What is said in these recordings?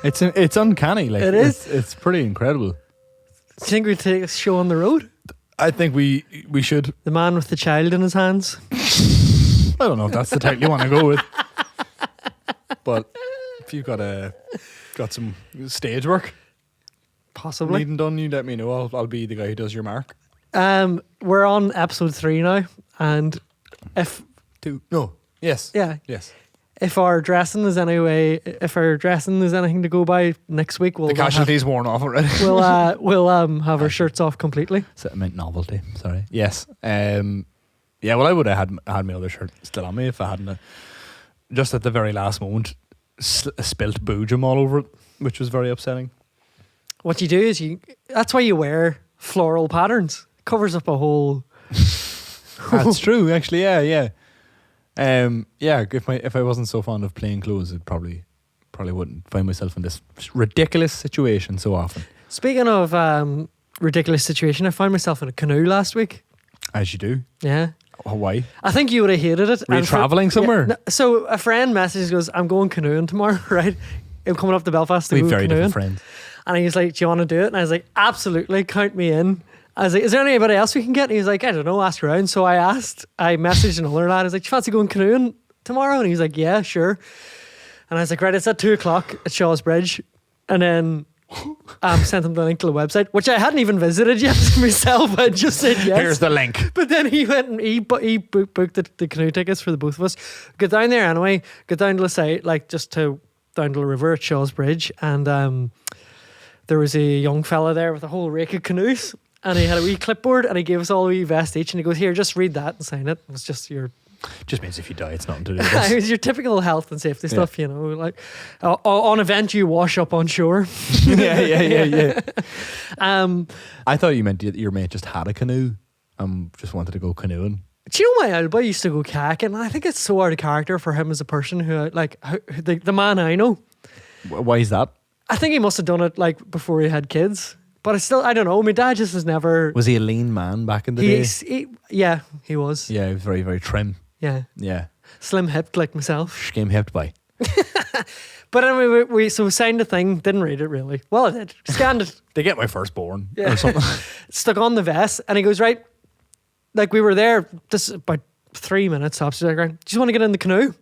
It's uncanny. Like It is. It's pretty incredible. Do you think we'd take a show on the road? I think we should. The man with the child in his hands. I don't know if that's the title you want to go with, but if you've got some stage work Possibly. needing done, you let me know. I'll be the guy who does your mark. We're on episode 3 now, and if Yes. our dressing is anything to go by next week, The casualty's worn off already. we'll have our shirts off completely. So I meant novelty. Sorry. Yes. Yeah. Well, I would have had my other shirt still on me if I hadn't. Just at the very last moment, spilt boojum all over it, which was very upsetting. What you do is that's why you wear floral patterns. Covers up a whole. That's true. Actually, yeah. If I wasn't so fond of plain clothes, I'd probably wouldn't find myself in this ridiculous situation so often. Speaking of ridiculous situation, I found myself in a canoe last week. As you do. Yeah. Hawaii. I think you would have hated it. Were you travelling somewhere? Yeah, no, so a friend messages, goes, I'm going canoeing tomorrow, right? I'm coming up to Belfast to We go have very canoeing. different friends. And he's like, do you want to do it? And I was like, absolutely, count me in. I was like, is there anybody else we can get? And he's like, I don't know, ask around. So I messaged another lad. I was like, do you fancy going canoeing tomorrow? And he's like, yeah, sure. And I was like, right, it's at 2:00 at Shaw's Bridge. And then sent him the link to the website, which I hadn't even visited yet myself. I just said yes. Here's the link. But then he went and he booked the canoe tickets for the both of us. Get down there anyway. Get down to the site, like just down to the river at Shaw's Bridge. And there was a young fella there with a whole rake of canoes. And he had a wee clipboard and he gave us all a wee vest each. And he goes, here, just read that and sign it. It was just Just means if you die, it's nothing to do with this. it was your typical health and safety stuff, you know, like on event you wash up on shore. yeah. I thought you meant your mate just had a canoe and just wanted to go canoeing. Do you know my elbow used to go kayaking? And I think it's so out of character for him as a person who the man I know. Why is that? I think he must have done it like before he had kids. But I don't know. My dad just was never. Was he a lean man back in the day? Yeah, he was. Yeah, he was very, very trim. Yeah. Yeah. Slim hipped like myself. Scheme hipped by. But anyway, we signed the thing, didn't read it really. Well, I did. Scanned it. They get my firstborn Yeah. or something. Stuck on the vest. And he goes, right. Like we were there just about 3 minutes tops. He's like, right, do you want to get in the canoe?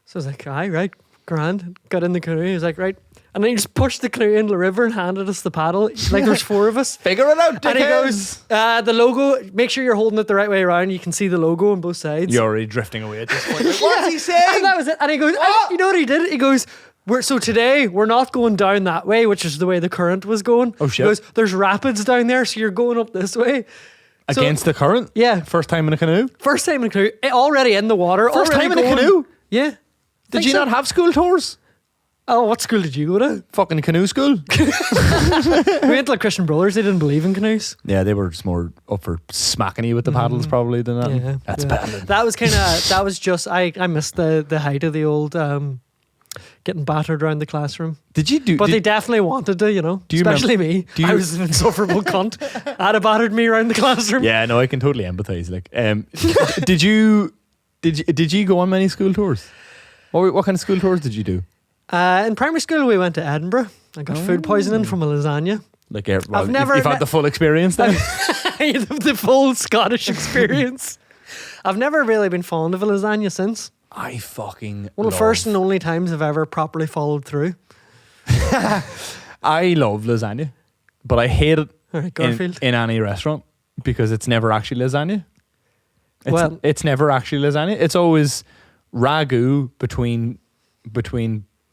So I was like, aye, right. Grand. Got in the canoe. He was like, right. And then he just pushed the canoe into the river and handed us the paddle. Like there's 4 of us. Figure it out, dickheads. And he goes, the logo, make sure you're holding it the right way around. You can see the logo on both sides. You're already drifting away at this point. Like, what's he saying? And that was it. And he goes, you know what he did? He goes, today we're not going down that way, which is the way the current was going. Oh, shit. He goes, there's rapids down there, so you're going up this way. Against the current? Yeah. First time in a canoe? First time in a canoe, already in the water. First already time in a going. canoe? Yeah. Did you not have school tours? Oh, what school did you go to? Fucking canoe school. We went to like Christian Brothers. They didn't believe in canoes. Yeah, they were just more up for smacking you with the paddles probably than that. Yeah, That's yeah. bad. That was just, I missed the height of the old getting battered around the classroom. Did you do? But they definitely wanted to, you know. Do you especially me. do you- I was an insufferable cunt. I'd have battered me around the classroom. Yeah, no, I can totally empathize. Like, did you go on many school tours? What kind of school tours did you do? In primary school, we went to Edinburgh. I got food poisoning from a lasagna. Like, I've never you've had the full experience then. The full Scottish experience. I've never really been fond of a lasagna since. I fucking One of the first and only times I've ever properly followed through. I love lasagna, but I hate it All right, Garfield. in any restaurant because it's never actually lasagna. It's never actually lasagna. It's always ragu between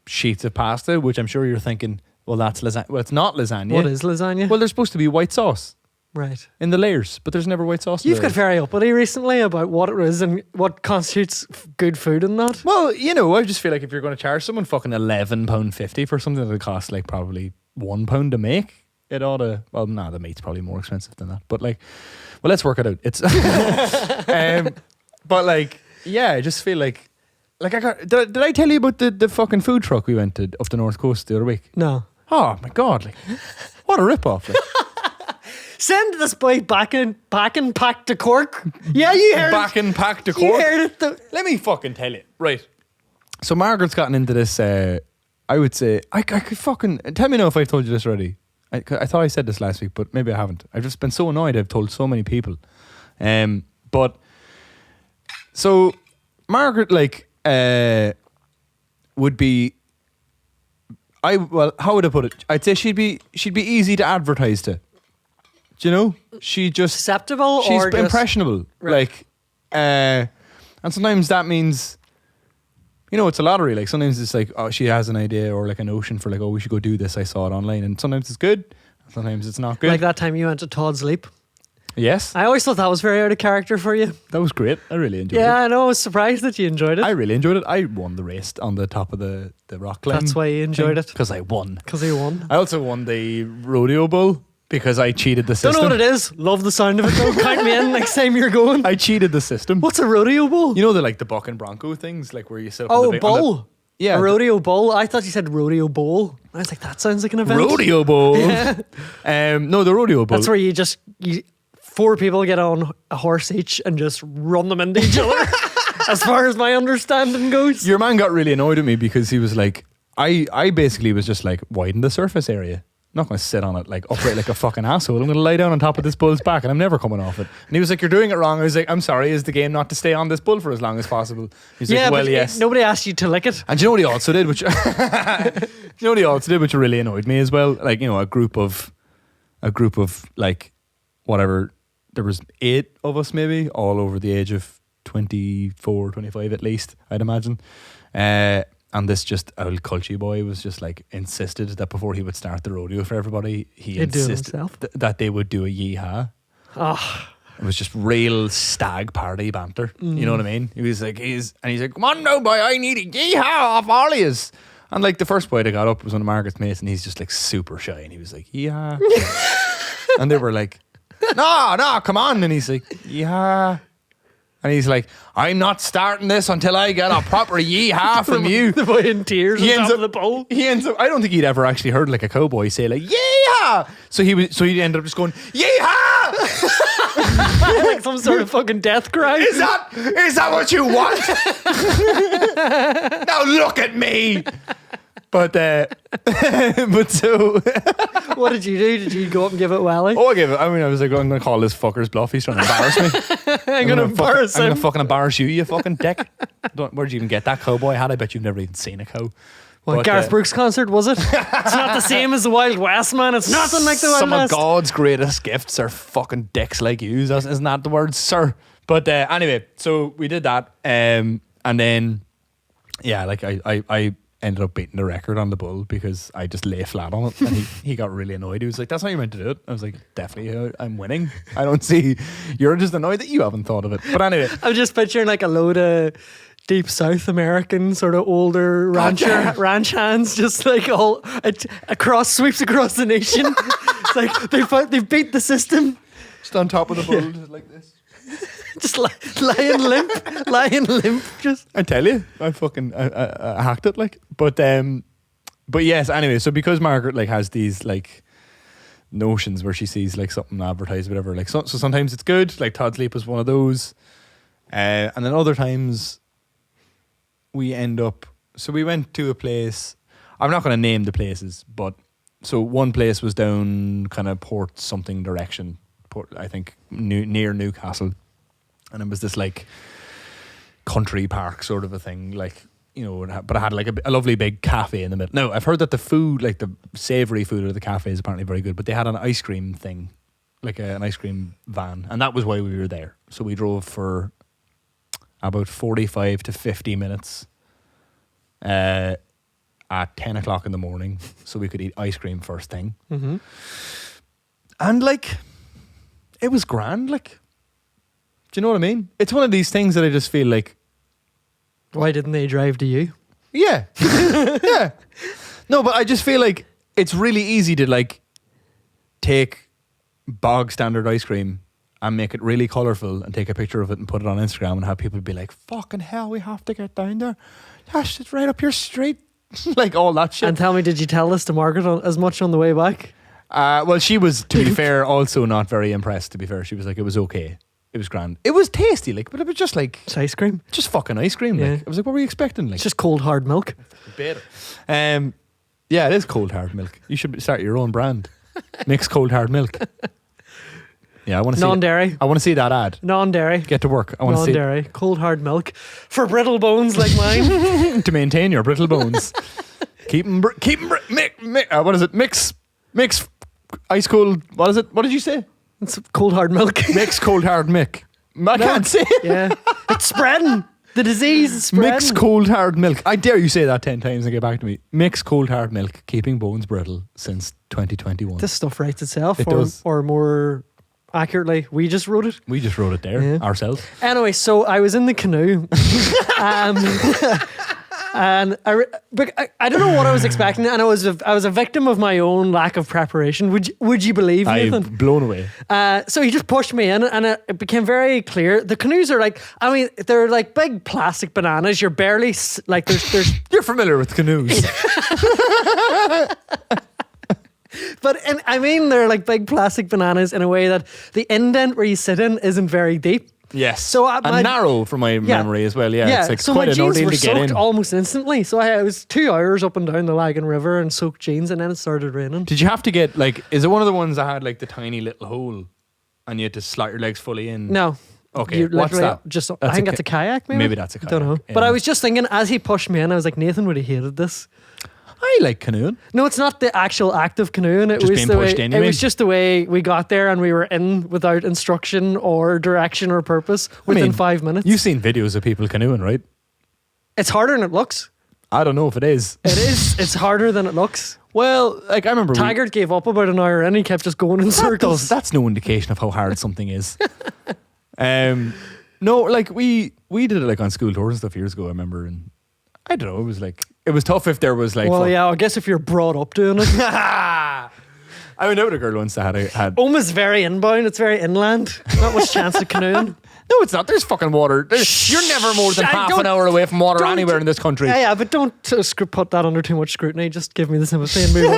sheets of pasta, which I'm sure you're thinking, well, that's lasagna. Well, it's not lasagna. What is lasagna? Well, there's supposed to be white sauce right. in the layers, but there's never white sauce. You've got very uppity recently about what it is and what constitutes good food and that. Well, you know, I just feel like if you're going to charge someone fucking £11.50 for something that costs like probably £1 to make, it ought to. Well, the meat's probably more expensive than that. But like, well, let's work it out. It's, but like, yeah, I just feel like did I tell you about the fucking food truck we went to up the north coast the other week? No. Oh my god! Like, what a rip off! Like. Send this boy back and pack to Cork. Yeah, you heard Back and packed to it. You Cork. heard it. Let me fucking tell you. Right. So Margaret's gotten into this I would say I could fucking tell me now if I've told you this already. I thought I said this last week, but maybe I haven't. I've just been so annoyed. I've told so many people. But so Margaret would be. How would I put it? I'd say she'd be easy to advertise to. Do you know? She just Acceptable she's or just, impressionable. right. And sometimes that means, it's a lottery. Like sometimes it's like, oh, she has an idea or like a notion for like, oh, we should go do this. I saw it online, and sometimes it's good, sometimes it's not good. Like that time you went to Todd's Leap. Yes, I always thought that was very out of character for you. that was great. I really enjoyed it. Yeah, I know. I was surprised that you enjoyed it. I really enjoyed it. I won the race on the top of the rock climb. That's why you enjoyed it. Because I won. Because you won. I also won the rodeo bull because I cheated the system. Don't know what it is. Love the sound of it though. Count me in next time you're going. I cheated the system. What's a rodeo bull? You know the buck and bronco things, like where you sit up on the big, bull. Yeah, A rodeo bowl. I thought you said rodeo bowl. I was like, that sounds like an event. rodeo bowl. Yeah. No, the rodeo bowl. That's where you 4 people get on a horse each and just run them into each other. As far as my understanding goes. Your man got really annoyed at me because he was like, I basically was just like, widen the surface area. I'm not going to sit on it like upright like a fucking asshole. I'm going to lie down on top of this bull's back and I'm never coming off it. And he was like, you're doing it wrong. I was like, I'm sorry, is the game not to stay on this bull for as long as possible? He's like, well, yes. Nobody asked you to lick it. And do you know what he also did? Which which really annoyed me as well? Like, a group of like, whatever, there was 8 of us maybe, all over the age of 24, 25 at least, I'd imagine. And this just old culture boy was just like insisted that before he would start the rodeo for everybody, he insisted that they would do a yeehaw. Oh. It was just real stag party banter. You know what I mean? He was like, he's like, come on now, boy, I need a yeehaw off all of yous. And like the first boy that got up was one of Margaret's mates, and he's just like super shy, and he was like, yeehaw. And they were like, no, come on. And he's like, yeah. And he's like, I'm not starting this until I get a proper yeehaw from you. The boy in tears on top of the pole. He ends up, I don't think he'd ever actually heard like a cowboy say like, yeehaw. So he ended up just going, yeehaw. Like some sort of fucking death cry. Is that what you want? Now look at me. But so what did you do? Did you go up and give it welly? Oh, I was like, I'm going to call this fucker's bluff. He's trying to embarrass me. I'm going to embarrass him. I'm going to fucking embarrass you fucking dick. Where'd you even get that cowboy hat? I bet you've never even seen a cow. What, Garth Brooks concert, was it? It's not the same as the Wild West, man. It's nothing like the Wild West. Some of God's greatest gifts are fucking dicks like you. Isn't that the word, sir? But anyway, so we did that. And then, yeah, like I ended up beating the record on the bull because I just lay flat on it, and he got really annoyed. He was like, that's how you meant to do it. I was like, definitely, I'm winning. I don't see, you're just annoyed that you haven't thought of it. But anyway, I'm just picturing like a load of deep South American sort of older ranch hands, just like all sweeps across the nation. It's like they've beat the system. Just on top of the bull, just like this. Just lying limp. Just I tell you, I fucking I hacked it like. But yes. Anyway, so because Margaret like has these like notions where she sees like something advertised, whatever. Like so sometimes it's good. Like Todd's Leap was one of those, and then other times we end up. So we went to a place. I'm not going to name the places, but so one place was down kind of Port something direction. I think near Newcastle. And it was this like country park sort of a thing, like, but it had like a lovely big cafe in the middle. Now, I've heard that the food, like the savoury food of the cafe is apparently very good, but they had an ice cream thing, like an ice cream van. And that was why we were there. So we drove for about 45 to 50 minutes at 10 o'clock in the morning so we could eat ice cream first thing. Mm-hmm. And like, it was grand, like. Do you know what I mean? It's one of these things that I just feel like, why didn't they drive to you? Yeah. Yeah. No, but I just feel like it's really easy to like take bog standard ice cream and make it really colourful and take a picture of it and put it on Instagram and have people be like, fucking hell, we have to get down there. That's just right up your street. Like all that shit. And tell me, did you tell this to Margaret as much on the way back? Well, she was, to be fair, also not very impressed, to be fair. She was like, it was okay. It was grand. It was tasty, like, but it was just like... It's ice cream. Just fucking ice cream, yeah. like. I was like, what were you expecting? Like, it's just cold, hard milk. Better. Yeah, it is cold hard milk. You should start your own brand. Mix cold hard milk. Yeah, I want to see Non-dairy. I want to see that ad. Non-dairy. Get to work. I want to see Non-dairy. Cold hard milk for brittle bones like mine. to maintain your brittle bones. Keep them. What is it? Mix ice cold. What is it? What did you say? It's cold hard milk. Mix cold hard milk. I can't say it. Yeah, it's spreading. The disease is spreading. Mix cold hard milk. I dare you say that 10 times and get back to me. Mix cold hard milk, keeping bones brittle since 2021. This stuff writes itself. It does. Or more accurately, we just wrote it. We just wrote it there ourselves. Anyway, so I was in the canoe. And I don't know what I was expecting, and I was a victim of my own lack of preparation. Would you believe, Nathan? I'm blown away. So he just pushed me in, and it became very clear. The canoes are like, I mean, they're like big plastic bananas. You're barely like there's. You're familiar with canoes. But I mean, they're like big plastic bananas in a way that the indent where you sit in isn't very deep. Yes. So and narrow from my memory as well. Yeah. It's like so quite my an jeans ordeal were to get soaked in. almost instantly. So I was 2 hours up and down the Lagan River and soaked jeans, and then it started raining. Did you have to get like? Is it one of the ones that had like the tiny little hole, and you had to slot your legs fully in? No. Okay. What's that? I think that's a kayak. Maybe that's a kayak. Don't know. Yeah. But I was just thinking as he pushed me in, I was like, Nathan would have hated this. I like canoeing. No, it's not the actual act of canoeing. It Just was being the pushed way, in, you It mean? was just the way we got there, and we were in without instruction or direction or purpose within 5 minutes. You've seen videos of people canoeing, right? It's harder than it looks. I don't know if it is. It is. It's harder than it looks. Well, like I remember Taggart gave up about an hour and he kept just going in circles. That's no indication of how hard something is. No, like we did it like on school tours and stuff years ago, I remember, and I don't know, it was tough if there was like well, yeah, I guess if you're brought up doing it. I went out with a girl once that had Almost very inbound, it's very inland. Not much chance of canoeing. No, it's not. There's fucking water. You're never more than half an hour away from water anywhere in this country. Yeah, but don't put that under too much scrutiny. Just give me the sympathy and move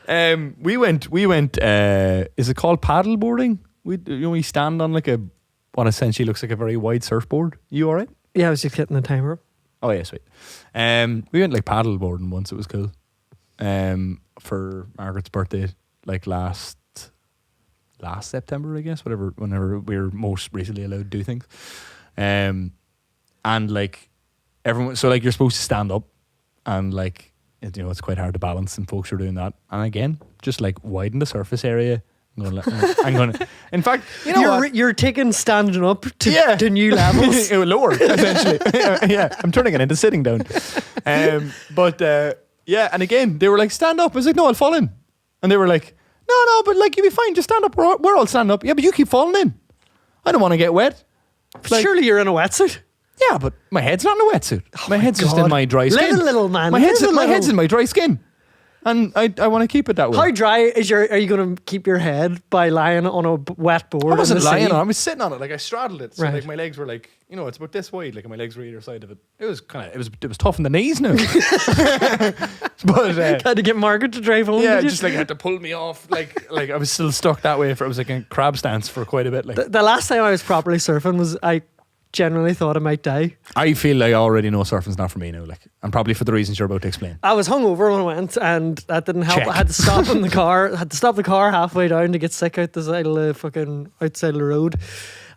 on. We went. Is it called paddle boarding? We stand on like what essentially looks like a very wide surfboard. You all right? Yeah, I was just getting the timer up. Oh yeah, sweet. We went like paddle boarding once. It was cool. For Margaret's birthday, like last September, I guess. Whenever we were most recently allowed to do things. And like everyone, so like you're supposed to stand up, and like it's quite hard to balance, and folks are doing that. And again, just like widen the surface area. I'm going to. In fact, you're taking standing up to new levels. It would lower essentially. Yeah, I'm turning it into sitting down. But and again, they were like, stand up. I was like, no, I'll fall in. And they were like, no, but like you'll be fine. Just stand up. We're all standing up. Yeah, but you keep falling in. I don't want to get wet. Like, surely you're in a wetsuit. Yeah, but my head's not in a wetsuit. My head's just in my dry skin. Little man. My head's in my dry skin. And I want to keep it that way. How dry is are you going to keep your head by lying on a wet board? I wasn't lying on it. I was sitting on it. Like I straddled it. So right. like my legs were like, it's about this wide. Like my legs were either side of it. It was tough in the knees now. But had to get Margaret to drive home. Yeah, just like had to pull me off. Like I was still stuck that way. It was like a crab stance for quite a bit. Like the last time I was properly surfing was I genuinely thought I might die. I feel like I already know surfing's not for me now, like, and probably for the reasons you're about to explain. I was hungover when I went, and that didn't help. Check. I had to stop in the car. I had to stop the car halfway down to get sick out the side of the fucking outside of the road.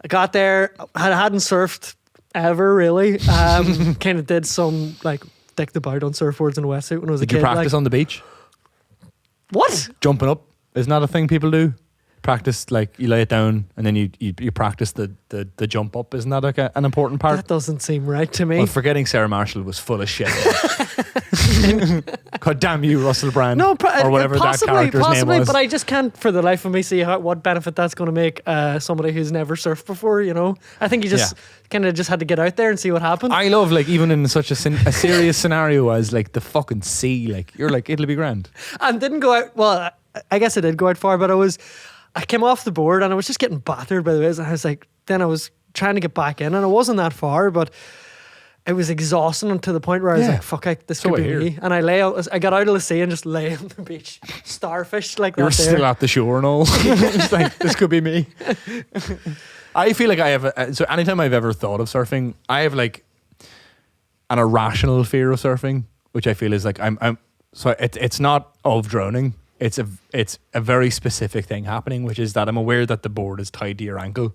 I got there. I hadn't surfed ever really. Kind of did some like dicked about on surfboards in a wetsuit when I was a kid. Did you practice on the beach? What? Jumping up isn't that a thing people do? Practice, like you lay it down and then you practice the jump up. Isn't that like an important part? That doesn't seem right to me. Well, forgetting Sarah Marshall was full of shit. God damn you, Russell Brand. No, or whatever possibly, that character's name was. But I just can't for the life of me see what benefit that's going to make somebody who's never surfed before, I think you just kind of just had to get out there and see what happened. I love, like, even in such a serious scenario as like the fucking sea, like you're like, it'll be grand. And didn't go out, well, I guess I did go out far, but I came off the board and I was just getting battered by the waves. And I was like, then I was trying to get back in and it wasn't that far, but it was exhausting to the point where I was like, fuck, this could be me. And I got out of the sea and just lay on the beach, starfish like that. You're still at the shore and all. It's like, this could be me. I feel like I have, so anytime I've ever thought of surfing, I have like an irrational fear of surfing, which I feel is like, it's not of drowning. It's a very specific thing happening, which is that I'm aware that the board is tied to your ankle,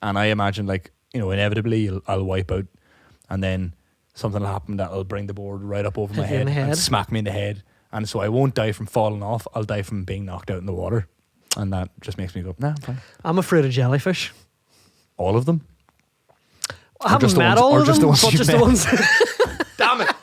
and I imagine, like, you know, inevitably I'll wipe out, and then something will happen that'll bring the board right up over my Hit you in head the and head. smack me in the head, and so I won't die from falling off. I'll die from being knocked out in the water, and that just makes me go, nah, I'm fine. I'm afraid of jellyfish. All of them. I haven't just the met ones- all or of just them, the ones but you've just the met. ones. Damn it!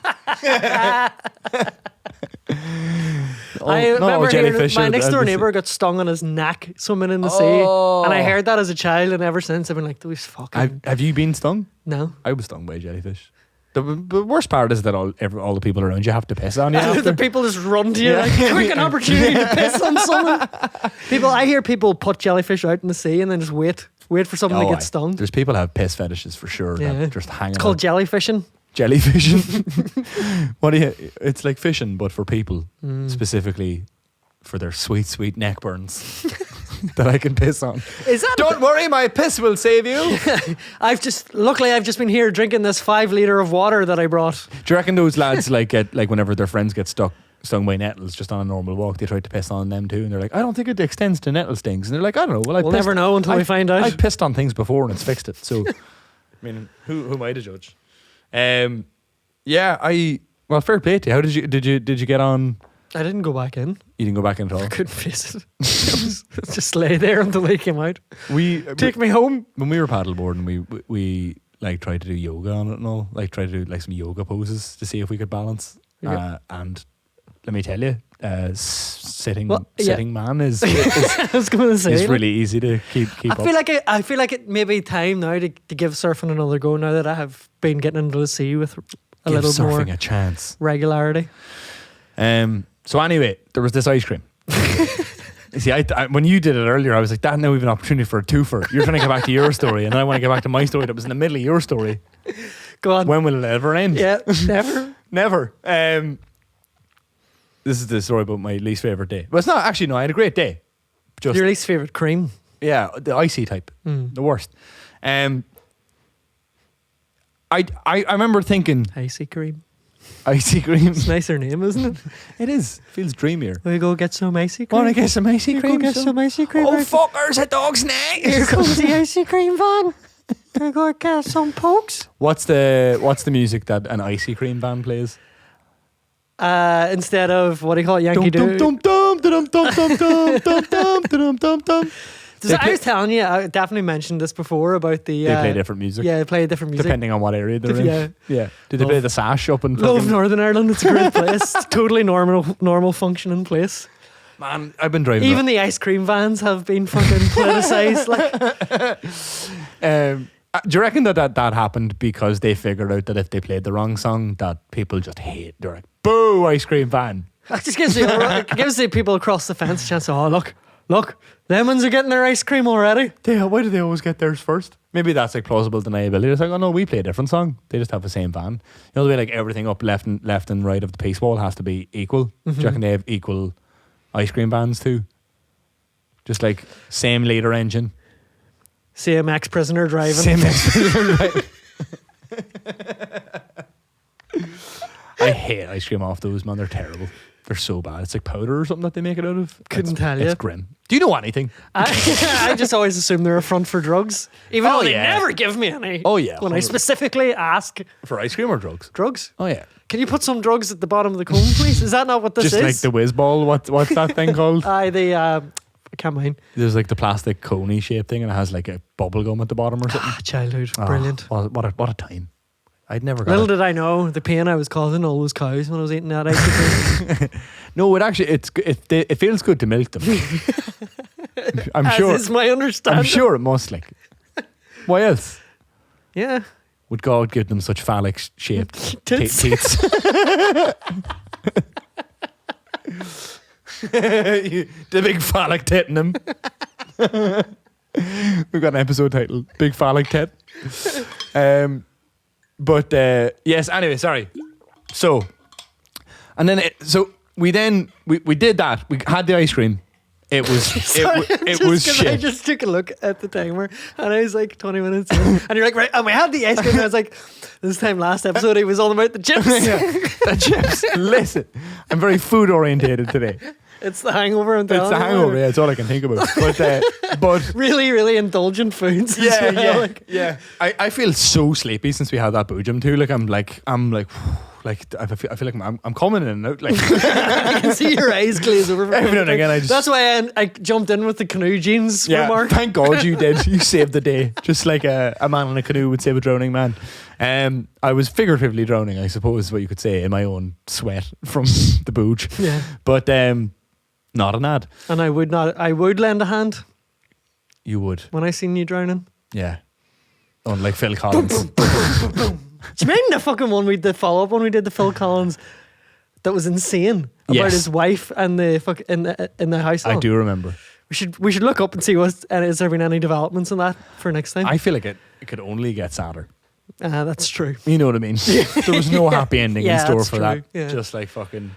I remember hearing jellyfish my are- next are door the- neighbour got stung on his neck swimming in the sea, Oh. and I heard that as a child, and ever since I've been like, those fucking Have you been stung? no. I was stung by a jellyfish. The worst part is that all the people around you have to piss on you the after. people just run to you Yeah. like, quick, an opportunity to piss on someone. I hear people put jellyfish out in the sea and then just wait for someone to Oh, get aye. stung. There's people that have piss fetishes for sure. Yeah. That just hanging It's called out. jellyfishing. Jellyfishing. What do you? It's like fishing, but for people, Mm. specifically for their sweet neck burns that I can piss on. Is that? Don't worry, my piss will save you. Luckily I've just been here drinking this 5 litre of water that I brought. Do you reckon those lads get whenever their friends get stung by nettles just on a normal walk, they try to piss on them too, and they're like, I don't think it extends to nettle stings, and they're like, I don't know. Well, We'll never know until we find out. I've pissed on things before and it's fixed it. So, I mean, who am I to judge? Yeah, well, fair play to you. How did you get on? I didn't go back in. You didn't go back in at all. I couldn't face it. It was just lay there until they came out. Take me home. When we were paddleboarding, we like tried to do yoga on it and all. Like tried to do like some yoga poses to see if we could balance. Yeah. And let me tell you, sitting yeah. man is I was going to say is like, really easy to keep up. I feel like it may be time now to give surfing another go. Now that I have been getting into the sea with a Give little surfing more a chance. regularity. So anyway, there was this ice cream. You see, I when you did it earlier, I was like, "Dad, now we've an opportunity for a twofer." You're trying to get back to your story, and I want to get back to my story that was in the middle of your story. Go on. When will it ever end? Yeah, never. Never. This is the story about my least favorite day. Well, it's not actually. No, I had a great day. Just Your least favorite cream. yeah, the icy type, the worst. I remember thinking Icy cream. icy cream. It's a nicer name, isn't it? It is. Feels dreamier. We go get some icy cream. Want to get some icy Go cream? get some icy cream. Oh fuck! There's a dog's neck. Here comes the icy cream van. We go get some pokes. What's the music that an icy cream band plays? Instead of what do you call it, Yankee Doodle. Dum dum dum dum dum dum dum dum dum dum dum. I was telling you, I definitely mentioned this before about the. They play different music. Yeah, they play different music. Depending on what area they're in. Yeah. Yeah. Do they play the sash up in Love fucking... Northern Ireland. It's a great place. It's totally normal functioning place. Man, I've been driving. Even the ice cream vans have been fucking politicised. Like, do you reckon that happened because they figured out that if they played the wrong song, that people just hate? They're like, "Boo, ice cream van." it just gives the people across the fence a chance to, oh, look, them ones are getting their ice cream already. Why do they always get theirs first? Maybe that's like plausible deniability. It's like, oh no, we play a different song. They just have the same van. You know the way like everything up left and right of the piece wall has to be equal. Do you reckon they have equal ice cream vans too? Just like same liter engine. Same ex-prisoner driving. Same I hate ice cream off those, man. They're terrible. They're so bad. It's like powder or something that they make it out of. Couldn't tell you. It's grim. Do you know anything? I just always assume they're a front for drugs, even Oh, though they yeah. never give me any. Oh, yeah, When I 100%. specifically ask For ice cream or drugs? drugs. Oh yeah. Can you put some drugs at the bottom of the cone, please? Is that not what this Just is? like the whiz ball. What's that thing called? I can't mind. There's like the plastic coney shaped thing, and it has like a bubble gum at the bottom or something. Childhood, Oh, brilliant. What a time. I'd never got Little it. did I know the pain I was causing all those cows when I was eating that ice cream. No, it actually it feels good to milk them. I'm As sure. is my understanding. I'm sure it must. Like, why else Yeah. would God give them such phallic shaped Tits. teats? The big phallic tit in them. We've got an episode titled "Big Phallic Tit." But yes. Anyway, sorry. So, and then we did that. We had the ice cream. It was Sorry, it was shit. I just took a look at the timer and I was like 20 minutes in. And you're like, right, and we had the ice cream. And I was like, this time last episode, he was all about the chips. Yeah, the chips. Listen, I'm very food orientated today. It's the hangover. I'm telling It's the you. hangover. Yeah, it's all I can think about. But Really, really indulgent foods. yeah, as well. yeah, Like, yeah. I feel so sleepy since we had that boojum too. Like I'm like I feel like I'm coming in and out. Like I can see your eyes glaze over. Every now and again, I just- That's why I jumped in with the canoe jeans remark. thank God you did. You saved the day, just like a man in a canoe would save a drowning man. I was figuratively drowning, I suppose, is what you could say, in my own sweat from the booge. Yeah. But not an ad. And I would lend a hand You would, when I seen you drowning. yeah. Unlike Phil Collins. Do you remember the fucking one we did follow up when we did the Phil Collins that was insane about Yes. his wife and the fuck in the house? I do remember. We should look up and see is there been any developments in that for next time. I feel like it could only get sadder. That's true. You know what I mean? There was no happy ending in Yeah, store that's for true. that. Yeah. Just like fucking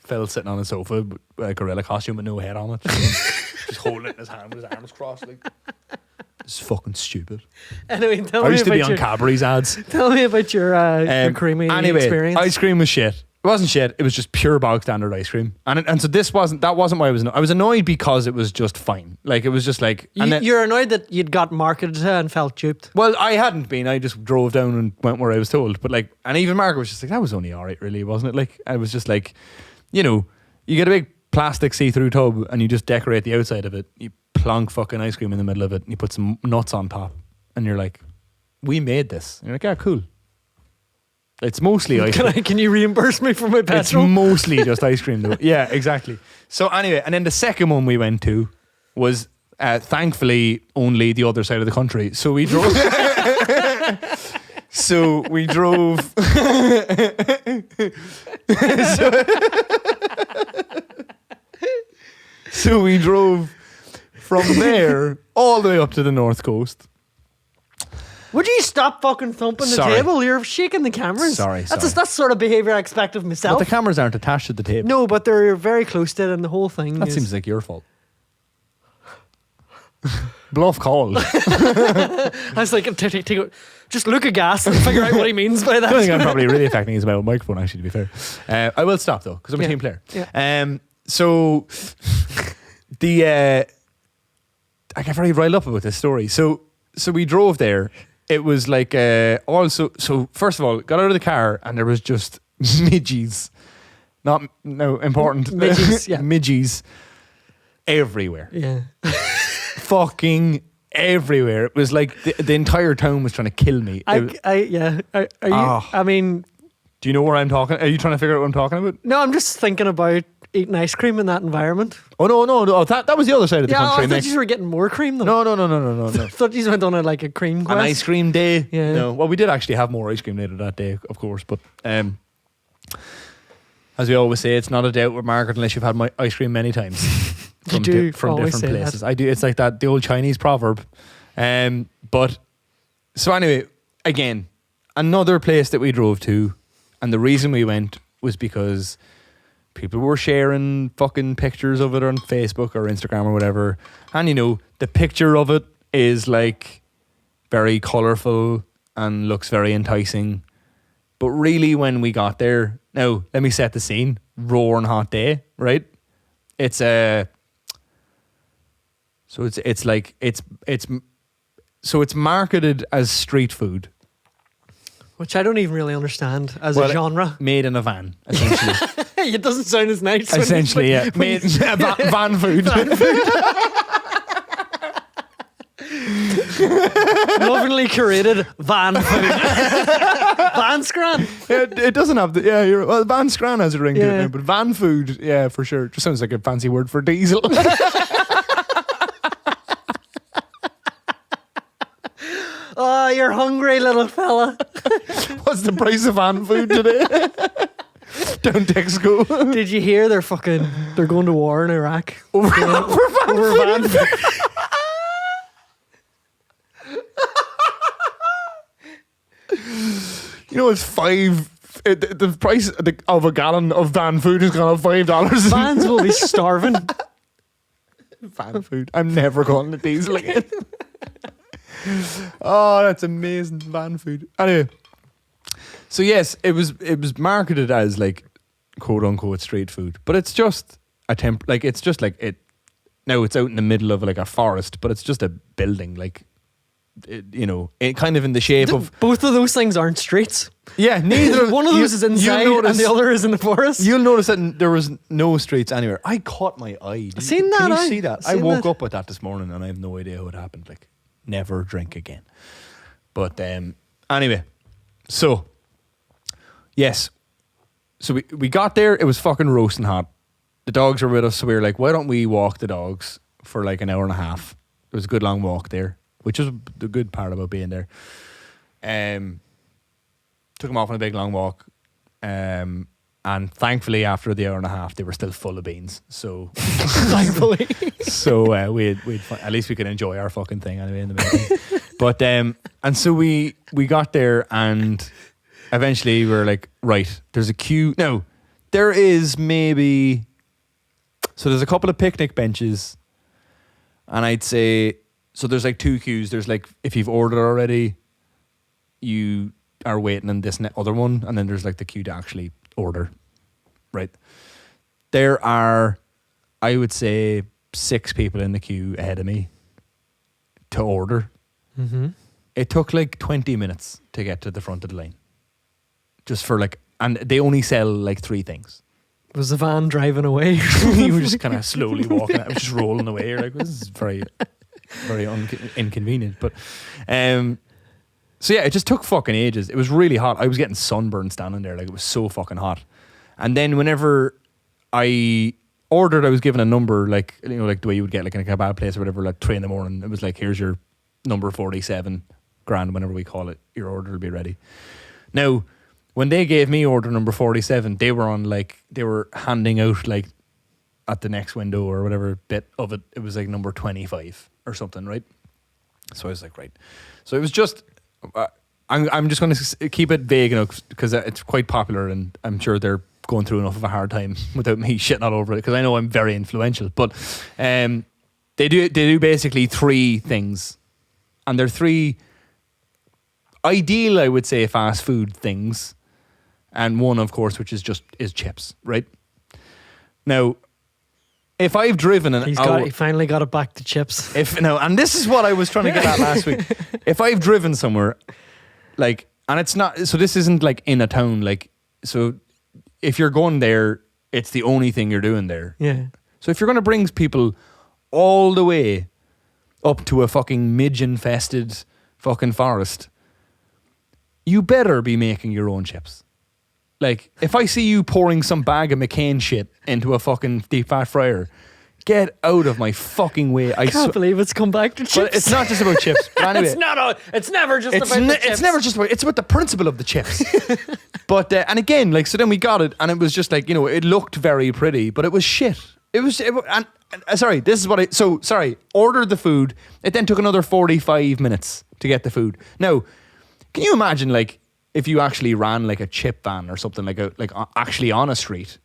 Phil sitting on a sofa with a gorilla costume with no head on it. Just holding it in his hand with his arms crossed. Like, it's fucking stupid. Anyway, tell I me used to about be on Cadbury's ads. Tell me about your creamy Anyway, experience. ice cream was shit. It wasn't shit. It was just pure bog standard ice cream. And so that wasn't why I was annoyed. I was annoyed because it was just fine. Like it was just like You're annoyed that you'd got marketed to and felt duped. well, I hadn't been. I just drove down and went where I was told. But like, and even Margaret was just like, that was only alright, really, wasn't it? Like, I was just like, you know, you get a big plastic see-through tub and you just decorate the outside of it. You plonk fucking ice cream in the middle of it and you put some nuts on top. And you're like, we made this. And you're like, yeah, cool. It's mostly ice cream. Can you reimburse me for my It's petrol? mostly just ice cream though. Yeah, exactly. So anyway, and then the second one we went to was thankfully only the other side of the country. So we drove. So we drove. So we drove from there all the way up to the north coast. Would you stop fucking thumping the Sorry. table? You're shaking the cameras. Sorry. That's the sort of behaviour I expect of But myself. the cameras aren't attached to the table. No, but they're very close to it, and the whole thing. That is, seems like your fault. Bluff called. I was like, take it. Just look aghast and figure out what he means by that. The only thing I'm probably really affecting is my own microphone, actually, to be fair. I will stop, though, because I'm a Yeah. team player. Yeah. So, I get very riled up about this story. So we drove there. It was like, so first of all, got out of the car, and there was just midgies. Important. Midgies, yeah. Midgies everywhere. Yeah. Fucking everywhere. It was like the entire town was trying to kill me. Are you? Ah. I mean, Do you know where I'm talking? Are you trying to figure out what I'm talking about? no. I'm just thinking about eating ice cream in that environment. Oh no! That was the other side of the Yeah, country. I thought Nick. you were getting more cream though. No. I thought you went on a cream quest. An ice cream day. Yeah. No. Well, we did actually have more ice cream later that day, of course. But as we always say, it's not a doubt with Margaret unless you've had my ice cream many times. You do from always different say that. places. I do. It's like the old Chinese proverb. But so anyway, again, another place that we drove to, and the reason we went was because people were sharing fucking pictures of it on Facebook or Instagram or whatever, and the picture of it is like very colourful and looks very enticing. But really, when we got there, now let me set the scene: roaring hot day, right? It's so it's marketed as street food, Which I don't even really understand as Well, a genre. made in a van, essentially. It doesn't sound as nice. when you- Essentially, yeah, when made you- van food. lovingly curated van food. Van scran. It doesn't have the well, van scran has a ring to it Yeah. now, but van food, yeah, for sure. Just sounds like a fancy word for diesel. Oh, you're hungry, little fella. What's the price of van food today? Down Texaco. Did you hear they're going to war in Iraq Over over van food? It's the price of a gallon of van food has gone up $5. Vans will be starving. Van food. I'm never calling it diesel again. Oh, that's amazing. Van food. Anyway. So yes, it was marketed as like quote unquote street food. But it's just it's just like it now it's out in the middle of like a forest, but it's just a building, like it kind of in the shape of both of those things aren't streets. Yeah, neither. One of those is inside and the other is in the forest. You'll notice that there was no streets anywhere. I caught my eye. Seen that? Can you see that? I woke up with that this morning and I have no idea how it happened. Like, never drink again. But anyway, so yes, so we got there. It was fucking roasting hot. The dogs were with us, so we were like, why don't we walk the dogs for like an hour and a half? It was a good long walk there, which is the good part about being there. Took them off on a big long walk, and thankfully after the hour and a half they were still full of beans. So thankfully, so we'd at least we could enjoy our fucking thing anyway in the meantime. But and so we got there and eventually we were like, right, there's a queue. No, there is maybe. So there's a couple of picnic benches, and I'd say so. There's like two queues. There's like if you've ordered already, you are waiting in this other one, and then there's like the queue to actually order. Right. There are, I would say, 6 people in the queue ahead of me to order. Mm-hmm. It took like 20 minutes to get to the front of the line. Just for like, and they only sell like 3 things. Was the van driving away? You were just kind of slowly walking. I was just rolling away. You're like, this is very, very inconvenient. But, so yeah, it just took fucking ages. It was really hot. I was getting sunburned standing there. Like, it was so fucking hot. And then whenever I ordered, I was given a number, like, like the way you would get like in a kebab place or whatever, like 3 a.m. It was like, here's your number 47 grand, whenever we call it, your order will be ready. Now, when they gave me order number 47, they were handing out like at the next window or whatever bit of it, it was like number 25 or something, right? So I was like, right. So it was just, I'm just going to keep it vague enough because it's quite popular and I'm sure they're going through enough of a hard time without me shitting all over it because I know I'm very influential. But they do basically 3 things, and they're 3 ideal, I would say, fast food things. And one, of course, which is chips, right? Now, if I've driven an hour... He finally got it back to chips. And this is what I was trying to get at last week. If I've driven somewhere, like, and it's not... So this isn't, like, in a town, like... So if you're going there, it's the only thing you're doing there. Yeah. So if you're going to bring people all the way up to a fucking midge-infested fucking forest, you better be making your own chips. Like, if I see you pouring some bag of McCain shit into a fucking deep fat fryer, get out of my fucking way. I can't believe it's come back to chips. But it's not just about chips. But anyway, it's never just about the chips. It's never just about, it's about the principle of the chips. But, and again, like, so then we got it and it was just like, it looked very pretty, but it was shit. Sorry, this is what ordered the food. It then took another 45 minutes to get the food. Now, can you imagine, like, if you actually ran like a chip van or something like actually on a street,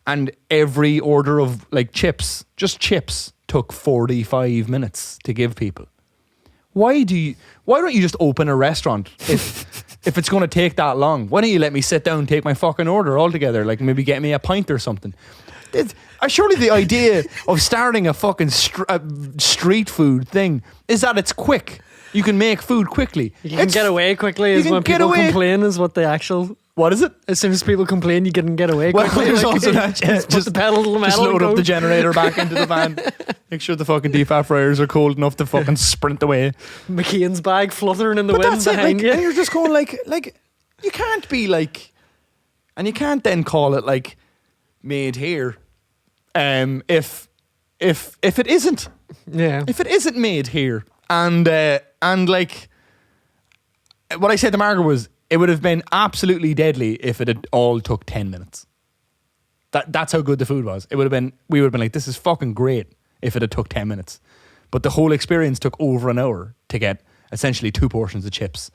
and every order of like chips, just chips, took 45 minutes to give people? Why don't you just open a restaurant if it's going to take that long? Why don't you let me sit down and take my fucking order altogether? Like, maybe get me a pint or something. Surely the idea of starting a fucking street food thing is that it's quick. You can make food quickly. You can get away quickly is when people complain is what the actual... What is it? As soon as people complain, you can get away quickly. Well, there's also that. Just put the pedal to the metal. Just load up the generator back into the van. Make sure the fucking deep fat fryers are cold enough to fucking sprint away. McKean's bag fluttering in the wind behind you. And you're just going like, you can't be like... And you can't then call it like made here. If it isn't. Yeah. If it isn't made here. And like, what I said to Margaret was, it would have been absolutely deadly if it had all took 10 minutes. That's how good the food was. We would have been like, this is fucking great if it had took 10 minutes. But the whole experience took over an hour to get essentially 2 portions of chips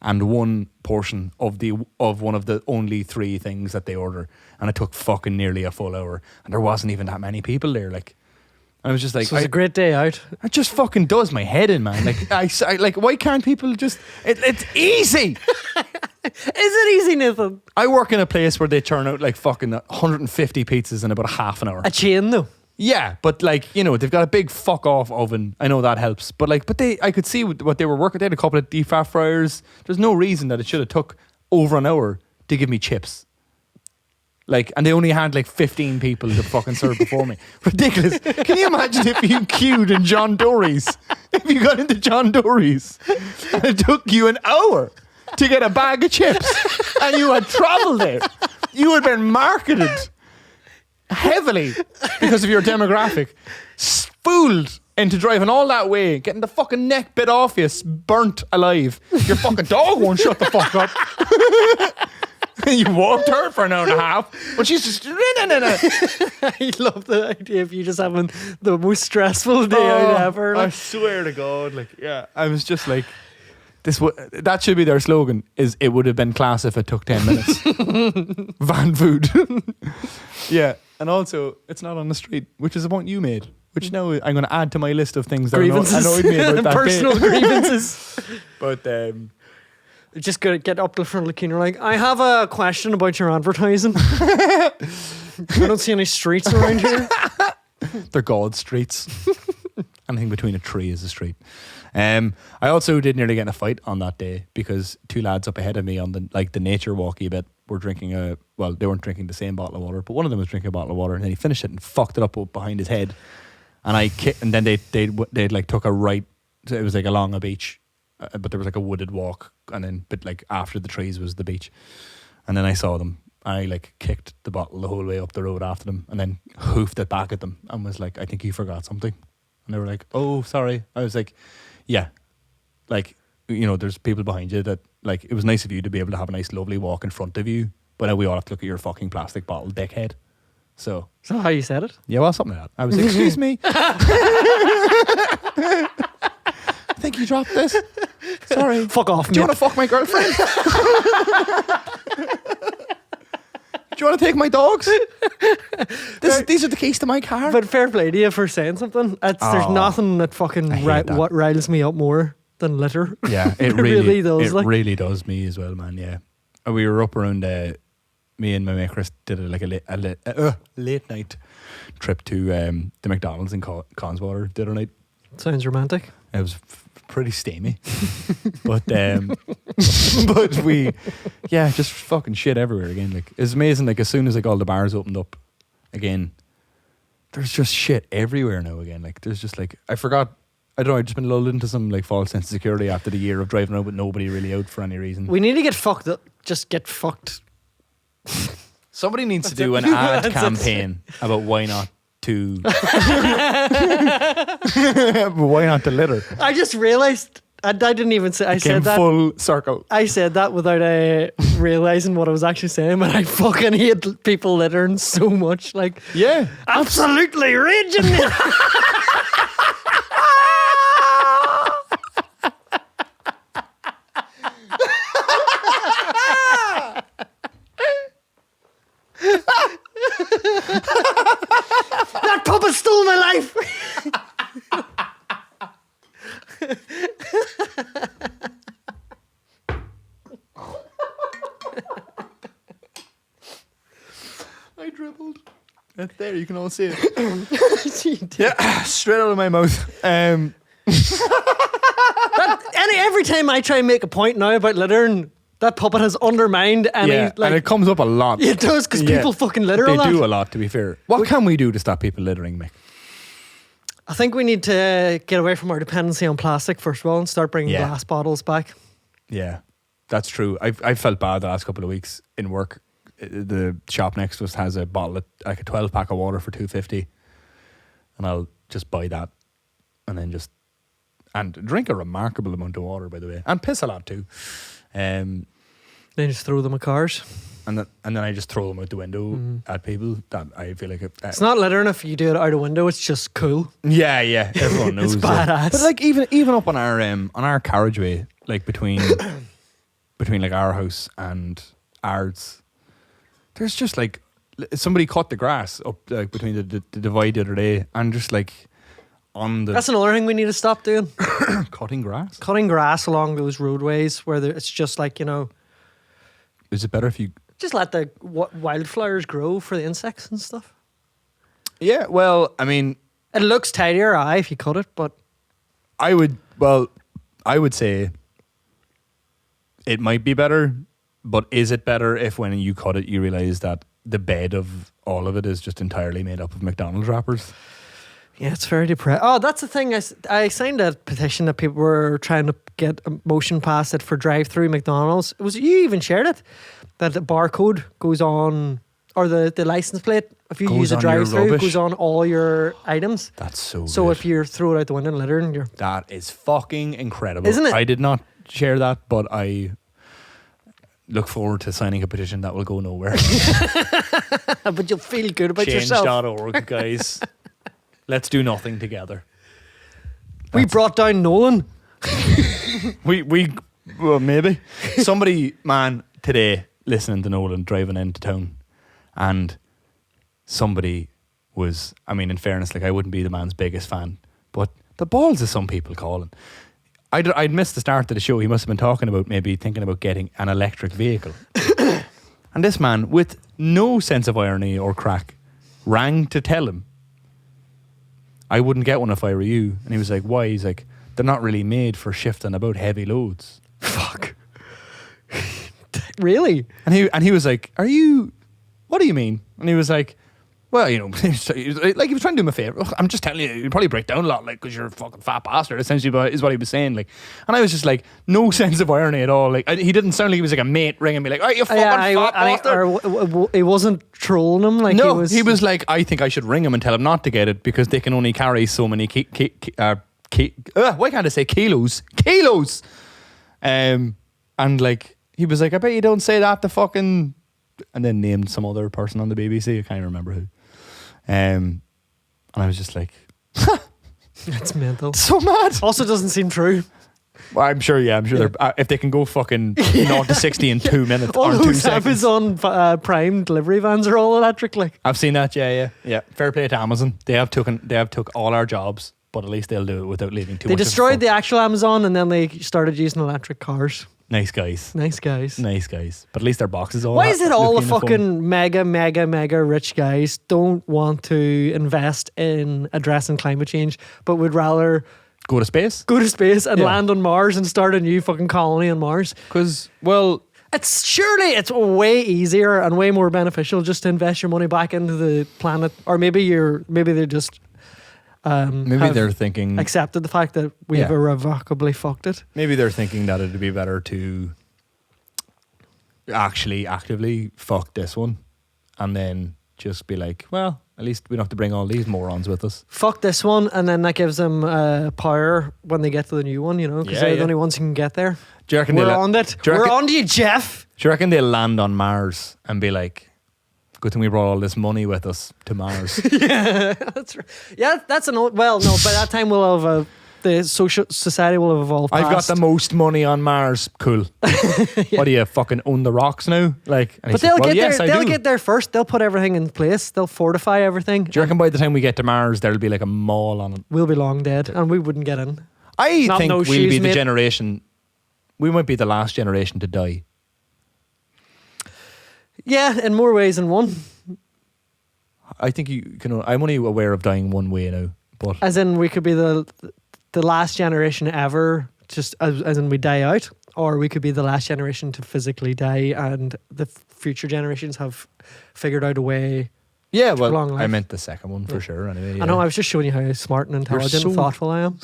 and 1 portion of one of the only 3 things that they order. And it took fucking nearly a full hour. And there wasn't even that many people there. Like, And I was just like, So it was a great day out. it just fucking does my head in, man. Like, I like, why can't people just? It's easy. Is it easy, Nathan? I work in a place where they churn out like fucking 150 pizzas in about half an hour. A chain, though. Yeah, but like, you know, they've got a big fuck off oven. I know that helps. But like, I could see what they were working. They had a couple of deep fat fryers. There's no reason that it should have took over an hour to give me chips. Like, and they only had like 15 people to fucking serve before me. Ridiculous. Can you imagine if you queued in John Dory's? If you got into John Dory's and it took you an hour to get a bag of chips and you had travelled there, you had been marketed heavily because of your demographic, fooled into driving all that way, getting the fucking neck bit off you, burnt alive. Your fucking dog won't shut the fuck up. You walked her for an hour and a half, but she's just I love the idea of you just having the most stressful day out ever. I swear to God, like, yeah, I was just like, that should be their slogan. Is it would have been class if it took 10 minutes. Van food. Yeah, and also it's not on the street, which is a point you made. Which now I'm going to add to my list of things that annoyed me about that personal day. grievances. But just get up to the front of the queue and you're like, I have a question about your advertising. I don't see any streets around here. they're God streets. Anything between a tree is a street. I also did nearly get in a fight on that day because two lads up ahead of me on the nature walkie bit were drinking they weren't drinking the same bottle of water, but one of them was drinking a bottle of water and then he finished it and fucked it up behind his head. And I kicked, and then they like took a right. So it was like along a beach, but there was like a wooded walk, and then but like after the trees was the beach, and then I saw them. I like kicked the bottle the whole way up the road after them, and then hoofed it back at them, and was like, "I think you forgot something." And they were like, "Oh, sorry." I was like, "Yeah, like you know, there's people behind you that like it was nice of you to be able to have a nice, lovely walk in front of you, but now we all have to look at your fucking plastic bottle, dickhead." So how you said it? Yeah, well, something like that. I was like, excuse me. I think you dropped this. Sorry. Fuck off, Do you want to fuck my girlfriend? Do you want to take my dogs? These are the keys to my car. But fair play to you for saying something. There's nothing that fucking what riles me up more than litter. Yeah, it really does. It really does me as well, man. Yeah, we were up around. Me and my mate Chris did a late night trip to the McDonald's in Conswater the other night. Sounds romantic. It was pretty steamy, but we, just fucking shit everywhere again. Like it's amazing. Like as soon as like all the bars opened up again, there's just shit everywhere now again. Like there's just like I forgot. I don't know. I've just been lulled into some like false sense of security after the year of driving out with nobody really out for any reason. We need to get fucked up. Just get fucked. Somebody needs to do an ad campaign about why not to why not to litter. I just realised I didn't even say I said that full circle. I said that without realising what I was actually saying, but I fucking hate people littering so much. Like absolutely raging. That puppet stole my life. I dribbled. There, you can all see it. Yeah, straight out of my mouth. Every time I try and make a point now about littering, that puppet has undermined any. And it comes up a lot. It does because people fucking litter a lot. They do a lot, to be fair. What can we do to stop people littering, Mick? I think we need to get away from our dependency on plastic first of all and start bringing glass bottles back. Yeah, that's true. I've felt bad the last couple of weeks in work. The shop next to us has a bottle, like a 12 pack of water for $2.50, and I'll just buy that, and then and drink a remarkable amount of water, by the way, and piss a lot too. Then just throw them at cars, and then I just throw them out the window at people. That I feel like it's not littering if you do it out a window. It's just cool. Yeah, everyone knows. It's badass. But like even up on our carriageway, like between like our house and ours, there's just like somebody cut the grass up like between the divide the other day, and just like on the That's another thing we need to stop doing. cutting grass. Cutting grass along those roadways where it's just like, Is it better if you? just let the wildflowers grow for the insects and stuff. Yeah. Well, I mean, It looks tidier, if you cut it, but I would say it might be better, but is it better if when you cut it you realize that the bed of all of it is just entirely made up of McDonald's wrappers? yeah, it's very depressing. Oh, that's the thing. I signed a petition that people were trying to get a motion passed it for drive-through McDonald's. It was you even shared it, that the barcode goes on, or the license plate, if you Goes use a on your drive-through, rubbish. goes on all your items. That's so. So good. if you throw it out the window and litter, and you're That is fucking incredible. Isn't it? I did not share that, but I look forward to signing a petition that will go nowhere. but you'll feel good about yourself. Change.org, guys. Let's do nothing together. We brought down Nolan. We well, maybe. Somebody, man, today, listening to Nolan driving into town, and somebody was, I mean, in fairness, like I wouldn't be the man's biggest fan, but the balls of some people calling. I'd missed the start of the show. He must have been talking about maybe thinking about getting an electric vehicle. And this man, with no sense of irony or crack, rang to tell him, I wouldn't get one if I were you. And he was like, why? He's like, they're not really made for shifting about heavy loads. Fuck. Really? And he was like, what do you mean? And he was like, well, like he was trying to do him a favour. I'm just telling you'd probably break down a lot, like, because you're a fucking fat bastard, essentially, is what he was saying. Like, and I was just like, no sense of irony at all. Like, he didn't sound like he was like a mate ringing me, like, oh, you fucking fat bastard. He wasn't trolling him. Like, No, he was like, I think I should ring him and tell him not to get it because they can only carry so many why can't I say kilos? Kilos! And like, he was like, I bet you don't say that to fucking... And then named some other person on the BBC. I can't even remember who. And I was just like, It's mental. so mad. Also doesn't seem true. Well, I'm sure they're, if they can go fucking 0 to 60 in 2 minutes All or 2 those seconds. Amazon Prime delivery vans are all electric. Like, I've seen that, yeah. Fair play to Amazon. They have took all our jobs, but at least they'll do it without leaving too they much. destroyed the actual Amazon and then they started using electric cars. Nice guys. Nice guys. Nice guys. But at least their boxes all. Why is it all the look uniform. fucking mega rich guys don't want to invest in addressing climate change, but would rather Go to space? go to space and Yeah. land on Mars and start a new fucking colony on Mars? Because, well, It's way easier and way more beneficial just to invest your money back into the planet, or maybe they're just maybe have they're thinking. accepted the fact that we have Yeah. irrevocably fucked it. Maybe they're thinking that it'd be better to actually actively fuck this one, and then just be like, well, at least we don't have to bring all these morons with us. Fuck this one, and then that gives them power when they get to the new one, because Yeah, they're yeah. the only ones who can get there. Do you reckon We're they'll- on it. do you We're reckon- on to you, Jeff. Do you reckon they'll land on Mars and be like, good thing we brought all this money with us to Mars? Yeah, that's right. Yeah, that's an old. Well, no, by that time we'll have the society will have evolved. I've got past. the most money on Mars. Cool. What do you fucking own the rocks now? Like, and But he's like, they'll well, get yes, there. I They'll do. get there first. They'll put everything in place. They'll fortify everything. Do you reckon by the time we get to Mars, there'll be like a mall on it? We'll be long dead, and we wouldn't get in. I Not think no we'll shoes, be the mate. generation. We might be the last generation to die. Yeah, in more ways than one. I think you can. I'm only aware of dying one way now, but As in, we could be the last generation ever, just as in we die out, or we could be the last generation to physically die, and the future generations have figured out a way. yeah, well, long life. I meant the second one for sure. Anyway, I know. I was just showing you how smart and intelligent so- and thoughthtl I am.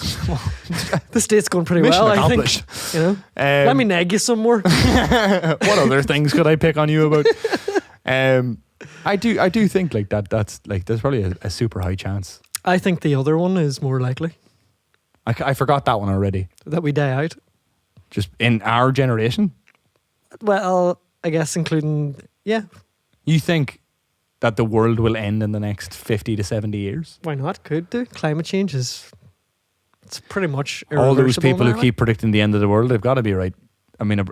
The state's going pretty Mission well, I accomplished. think. Let me nag you some more. What other things could I pick on you about? I do think like that. That's like there's probably a super high chance. I think the other one is more likely I forgot that one already. that we die out. Just in our generation, Well, I guess including you think that the world will end in the next 50 to 70 years? why not? Could do. Climate change it's pretty much All those irreversible people who now. keep predicting the end of the world, they've got to be right. I mean,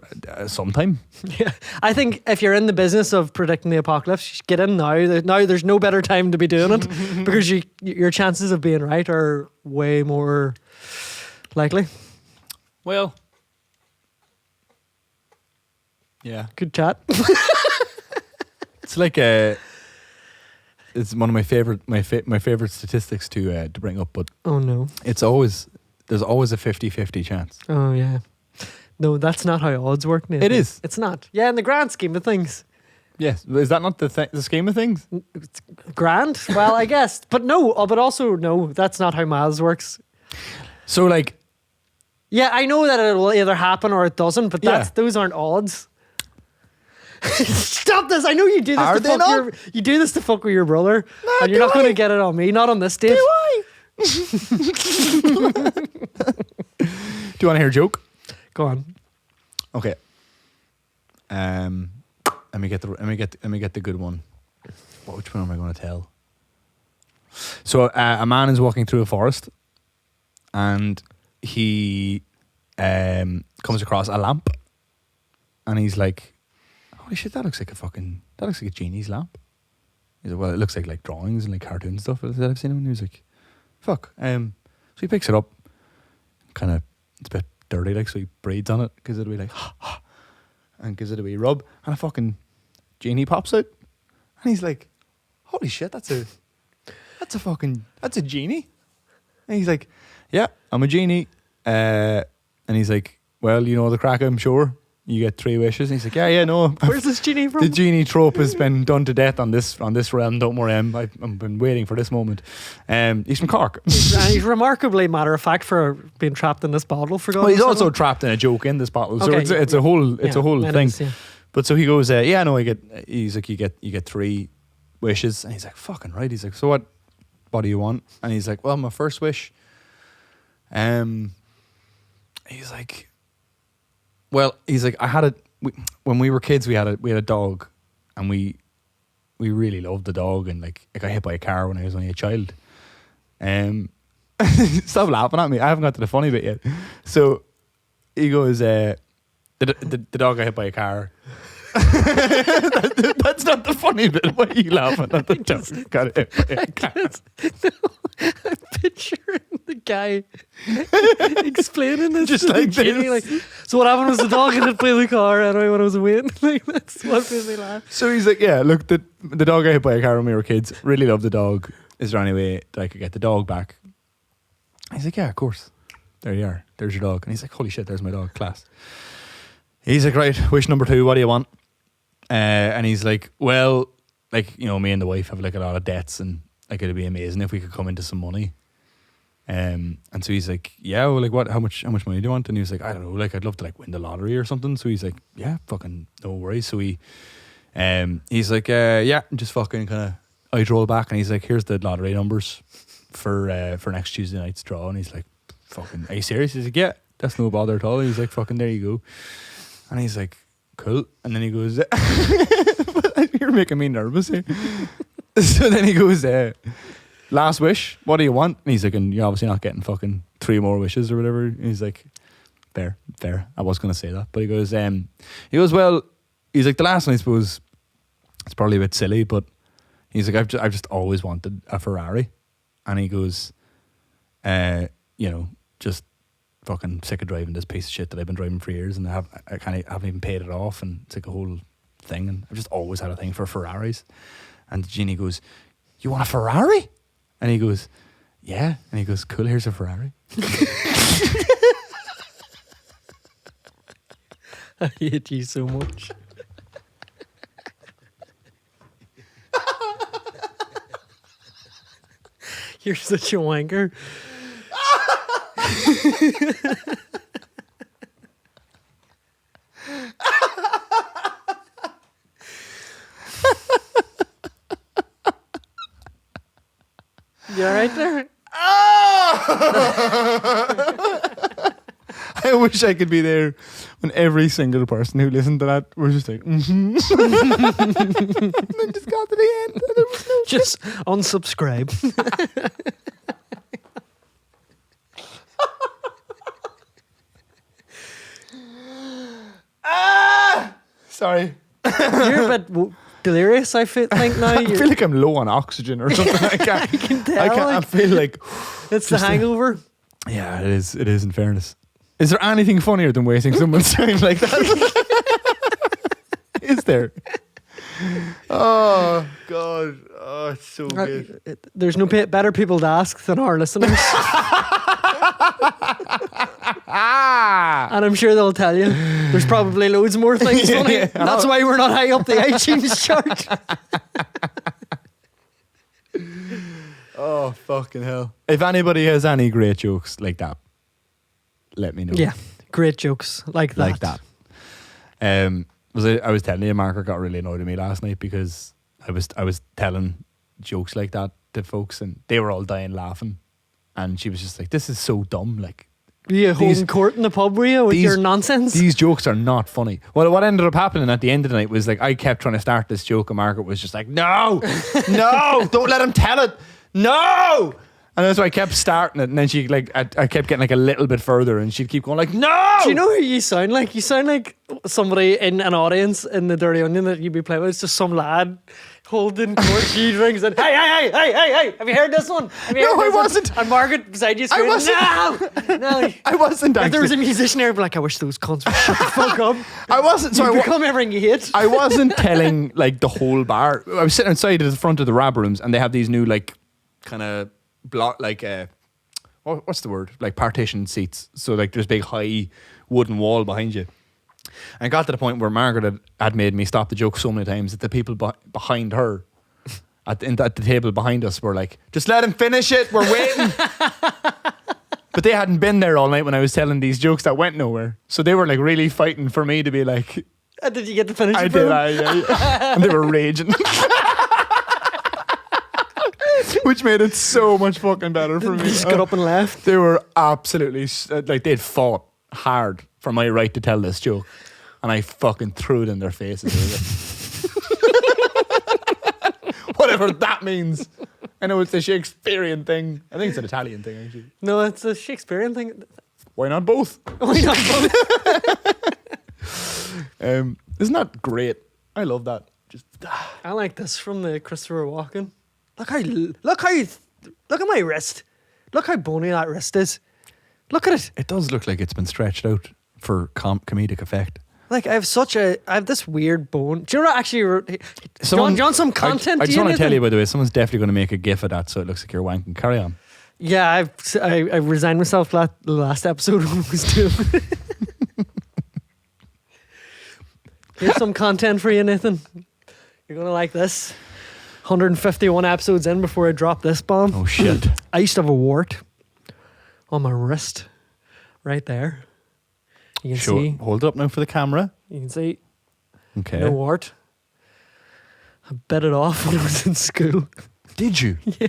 sometime. Yeah, I think if you're in the business of predicting the apocalypse, you should get in now. Now there's no better time to be doing it because your chances of being right are way more likely. Well, yeah, Good chat. it's like it's one of my favorite favorite statistics to bring up, but Oh no. there's always a 50-50 chance. Oh yeah. No, that's not how odds work, Nathan. It is. It's not. Yeah, in the grand scheme of things. Yes, is that not the scheme of things? It's grand? Well, I guess. But no, but also no, that's not how maths works. So like, Yeah, I know that it will either happen or it doesn't, but Yeah. those aren't odds. Stop this! I know you do this Are to they fuck not? you do this to fuck with your brother, and you're do not going I? to get it on me. Not on this stage. Do you want to hear a joke? Go on. Okay. Let me get the good one. Which one am I going to tell? So a man is walking through a forest, and he comes across a lamp, and he's like, "Holy shit! That looks like a genie's lamp." He's like, "Well, it looks like drawings and like cartoon stuff that I've seen him." And he was like, "Fuck." So he picks it up, kind of, it's a bit dirty, like, so he breathes on it, gives it a wee like, and gives it a wee rub, and a fucking genie pops out, and he's like, "Holy shit, that's a genie." And he's like, "Yeah, I'm a genie." And he's like, "Well, you know the crack, I'm sure. You get 3 wishes." And he's like, "Yeah, no. Where's this genie from? The genie trope has been done to death on this realm. Don't worry, I've been waiting for this moment." He's from Cork. And he's remarkably matter of fact for being trapped in this bottle. For Well, he's also trapped in a joke in this bottle, so Okay, it's a whole it thing. is, yeah. But so he goes, "Yeah, no, he's like, you get 3 wishes," and he's like, "Fucking right." He's like, "So what do you want?" And he's like, "Well, my first wish." He's like, when we were kids, we had a dog, and we really loved the dog, and like I got hit by a car when I was only a child. Stop laughing at me. I haven't got to the funny bit yet. So he goes, the dog got hit by a car. That's not the funny bit. Why are you laughing at the dog got hit by a car? I'm picturing the guy explaining this Just to the like genie, this. like, so what happened was the dog hit by the car anyway when I was away. Like, that's what made me laugh. So he's like, "Yeah, look, the dog got hit by a car when we were kids. Really love the dog. Is there any way that I could get the dog back?" He's like, "Yeah, of course. There you are. There's your dog." And he's like, "Holy shit, there's my dog. Class." He's like, "Right, wish number 2, what do you want?" And he's like, "Well, like, you know, me and the wife have like a lot of debts, and like it'd be amazing if we could come into some money." And so he's like, "Yeah, well, like, how much money do you want?" And he was like, "I don't know, like, I'd love to like win the lottery or something." So he's like, "Yeah, fucking no worries." So he's like, "Yeah," just fucking kind of eyes roll back, and he's like, "Here's the lottery numbers for next Tuesday night's draw." And he's like, "Fucking, are you serious?" He's like, "Yeah, that's no bother at all." He's like, "Fucking, there you go." And he's like, "Cool." And then he goes, "You're making me nervous here." So then he goes, "Last wish, what do you want?" And he's like, "And you're obviously not getting fucking 3 more wishes or whatever." And he's like, fair. I was going to say that. But he goes, "Well," he's like, "the last one, I suppose, it's probably a bit silly, but," he's like, I've just always wanted a Ferrari." And he goes, "You know, just fucking sick of driving this piece of shit that I've been driving for years, and I haven't even paid it off, and it's like a whole thing, and I've just always had a thing for Ferraris." And the genie goes, "You want a Ferrari?" And he goes, "Yeah." And he goes, "Cool, here's a Ferrari." I hate you so much. You're such a wanker. You alright there? I wish I could be there when every single person who listened to that was just like, mm-hmm. And then just got to the end, and there was no Just unsubscribe. Sorry. You're a bit delirious, I think now. I feel like I'm low on oxygen or something. I can tell. I feel like it's the hangover. Yeah, it is. It is. In fairness, is there anything funnier than wasting someone's time like that? Is there? Oh God! Oh, it's so good. There's no better people to ask than our listeners. And I'm sure they'll tell you. There's probably loads more things funny. Yeah. That's why we're not high up the iTunes chart. Oh, fucking hell. If anybody has any great jokes like that, let me know. Yeah, great jokes like that. Like that. I was telling you, Margaret got really annoyed at me last night because I was telling jokes like that to folks and they were all dying laughing. And she was just like, this is so dumb. Like, you holding court in the pub, were you, with your nonsense? These jokes are not funny. Well, what ended up happening at the end of the night was like, I kept trying to start this joke and Margaret was just like, no, don't let him tell it. No. And that's why I kept starting it. And then she like, I kept getting like a little bit further and she'd keep going like, no. Do you know who you sound like? You sound like somebody in an audience in the Dirty Onion that you'd be playing with. It's just some lad holding court key rings and hey, have you heard this one? Have you heard No, I this wasn't. One? And Margaret beside you screaming, no. I wasn't actually. If there was a musician there, I'd be like, I wish those cunts would shut the fuck up. I wasn't. So you become everything you hate. I wasn't telling like the whole bar. I was sitting outside at the front of the Rab Rooms and they have these new like kind of block like what's the word? Like partition seats. So like there's a big high wooden wall behind you. And it got to the point where Margaret had made me stop the joke so many times that the people behind her at the table behind us were like, just let him finish it, we're waiting. But they hadn't been there all night when I was telling these jokes that went nowhere. So they were like really fighting for me to be like, did you get to finish it? I did, yeah. And they were raging. Which made it so much fucking better for me. They just got up and left. They were absolutely like they'd fought hard for my right to tell this joke, and I fucking threw it in their faces. Whatever that means. I know it's a Shakespearean thing. I think it's an Italian thing actually. No, it's a Shakespearean thing. Why not both? Why not both? Isn't that great? I love that. Just I like this from the Christopher Walken. Look at my wrist. Look how bony that wrist is. Look at it. It does look like it's been stretched out for comedic effect. Like I have this weird bone. Do you know what actually? Do you want some content? I just want to tell you, by the way, someone's definitely going to make a gif of that, so it looks like you're wanking. Carry on. Yeah, I resigned myself the last episode when I was doing. Here's some content for you, Nathan. You're gonna like this. 151 episodes in before I drop this bomb. Oh shit! I used to have a wart on my wrist, right there. You can see. Hold it up now for the camera. You can see. Okay. No wart. I bit it off when I was in school. Did you? Yeah.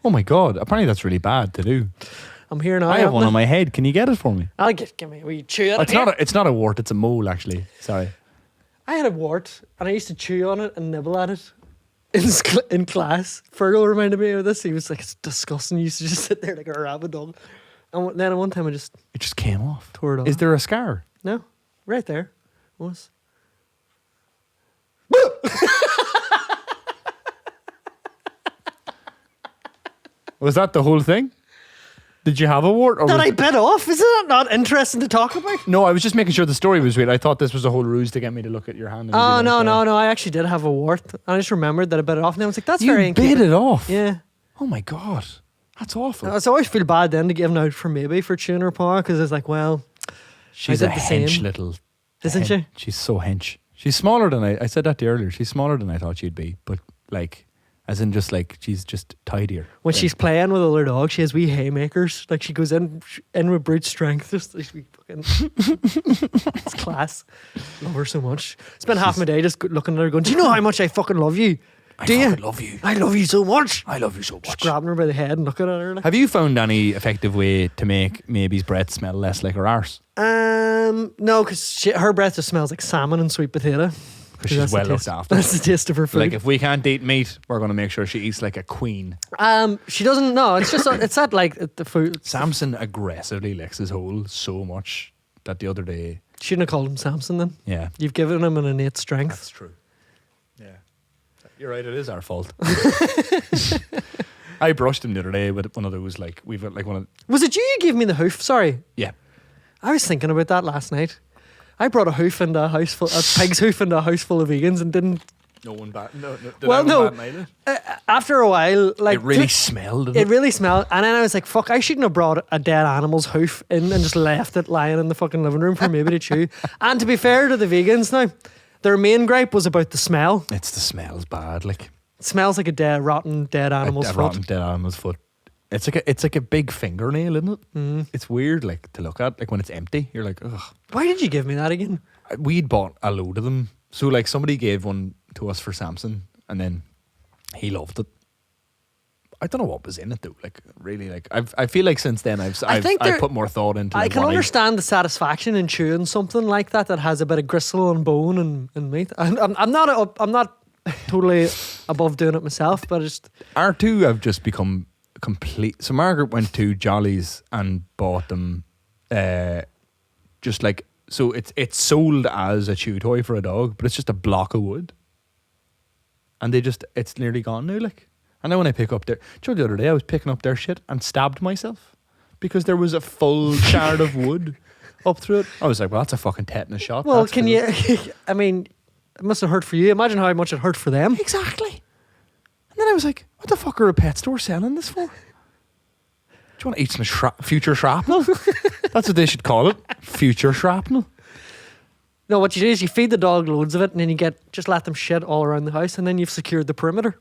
Oh my god! Apparently that's really bad to do. I'm here now. I have one on my head. Can you get it for me? I'll give me. Will you chew it? It's not a wart. It's a mole, actually. Sorry. I had a wart and I used to chew on it and nibble at it in class. Fergal reminded me of this. He was like, it's disgusting. He used to just sit there like a rabid dog. And then at one time I just... It just came off. Tore it off. Is there a scar? No. Right there. Was. Was that the whole thing? Did you have a wart? Or that I bit off? Isn't that not interesting to talk about? No, I was just making sure the story was real. I thought this was a whole ruse to get me to look at your hand. Oh, no. I actually did have a wart. I just remembered that I bit it off. And I was like, that's very You bit it off? Yeah. Oh my God. That's awful. I always feel bad then to give him out for chewing her paw because it's like, well, she's I a did the hench same. little. Isn't she? She's so hench. She's smaller than I said that to you earlier. She's smaller than I thought she'd be. But like, as in just like, she's just tidier. When she's playing with other dogs, she has wee haymakers. Like she goes in with brute strength. Just like fucking, it's class. Love her so much. Spend half my day just looking at her, going, "Do you know how much I fucking love you? Do you? I love you. I love you so much. I love you so much." Just grabbing her by the head and looking at her. Like. Have you found any effective way to make Maybe's breath smell less like her arse? No, because her breath just smells like salmon and sweet potato. Because she's well looked after. That's the taste of her food. Like if we can't eat meat, we're going to make sure she eats like a queen. She doesn't know. It's just it's that like the food. Samson aggressively licks his hole so much that the other day Shouldn't have called him Samson then. Yeah, You've given him an innate strength. that's true. Yeah, you're right. It is our fault. I brushed him the other day with one of those like we've got like one of Was it you gave me the hoof? Sorry. yeah. I was thinking about that last night. I brought a hoof into a pig's hoof into a house full of vegans and didn't. No one bad. No. Well, no. After a while, like It really smelled. Didn't it really smelled, and then I was like, "Fuck! I shouldn't have brought a dead animal's hoof in and just left it lying in the fucking living room for maybe to chew." And to be fair to the vegans, now their main gripe was about the smell. It's the smell's bad. Like It smells like a rotten dead animal's a foot. rotten dead animal's foot. It's like a big fingernail, isn't it? Mm. It's weird, like to look at. Like when it's empty, you're like, ugh. Why did you give me that again? We'd bought a load of them, so like somebody gave one to us for Samson, and then he loved it. I don't know what was in it though. Like really, like I feel like since then I've put more thought into. I like, can what understand the satisfaction in chewing something like that has a bit of gristle and bone and meat. I'm not totally above doing it myself, but just Our two have just become complete. So Margaret went to Jolly's and bought them, just like so. It's sold as a chew toy for a dog, but it's just a block of wood, and it's nearly gone now. Like, and then when I pick up their, the other day I was picking up their shit and stabbed myself because there was a full shard of wood up through it. I was like, well, that's a fucking tetanus shot. well, That's can cool. you? I mean, it must have hurt for you. Imagine how much it hurt for them. Exactly. And then I was like, what the fuck are a pet store selling this for? Do you want to eat some future shrapnel? That's what they should call it. Future shrapnel. No, what you do is you feed the dog loads of it, and then just let them shit all around the house, and then you've secured the perimeter.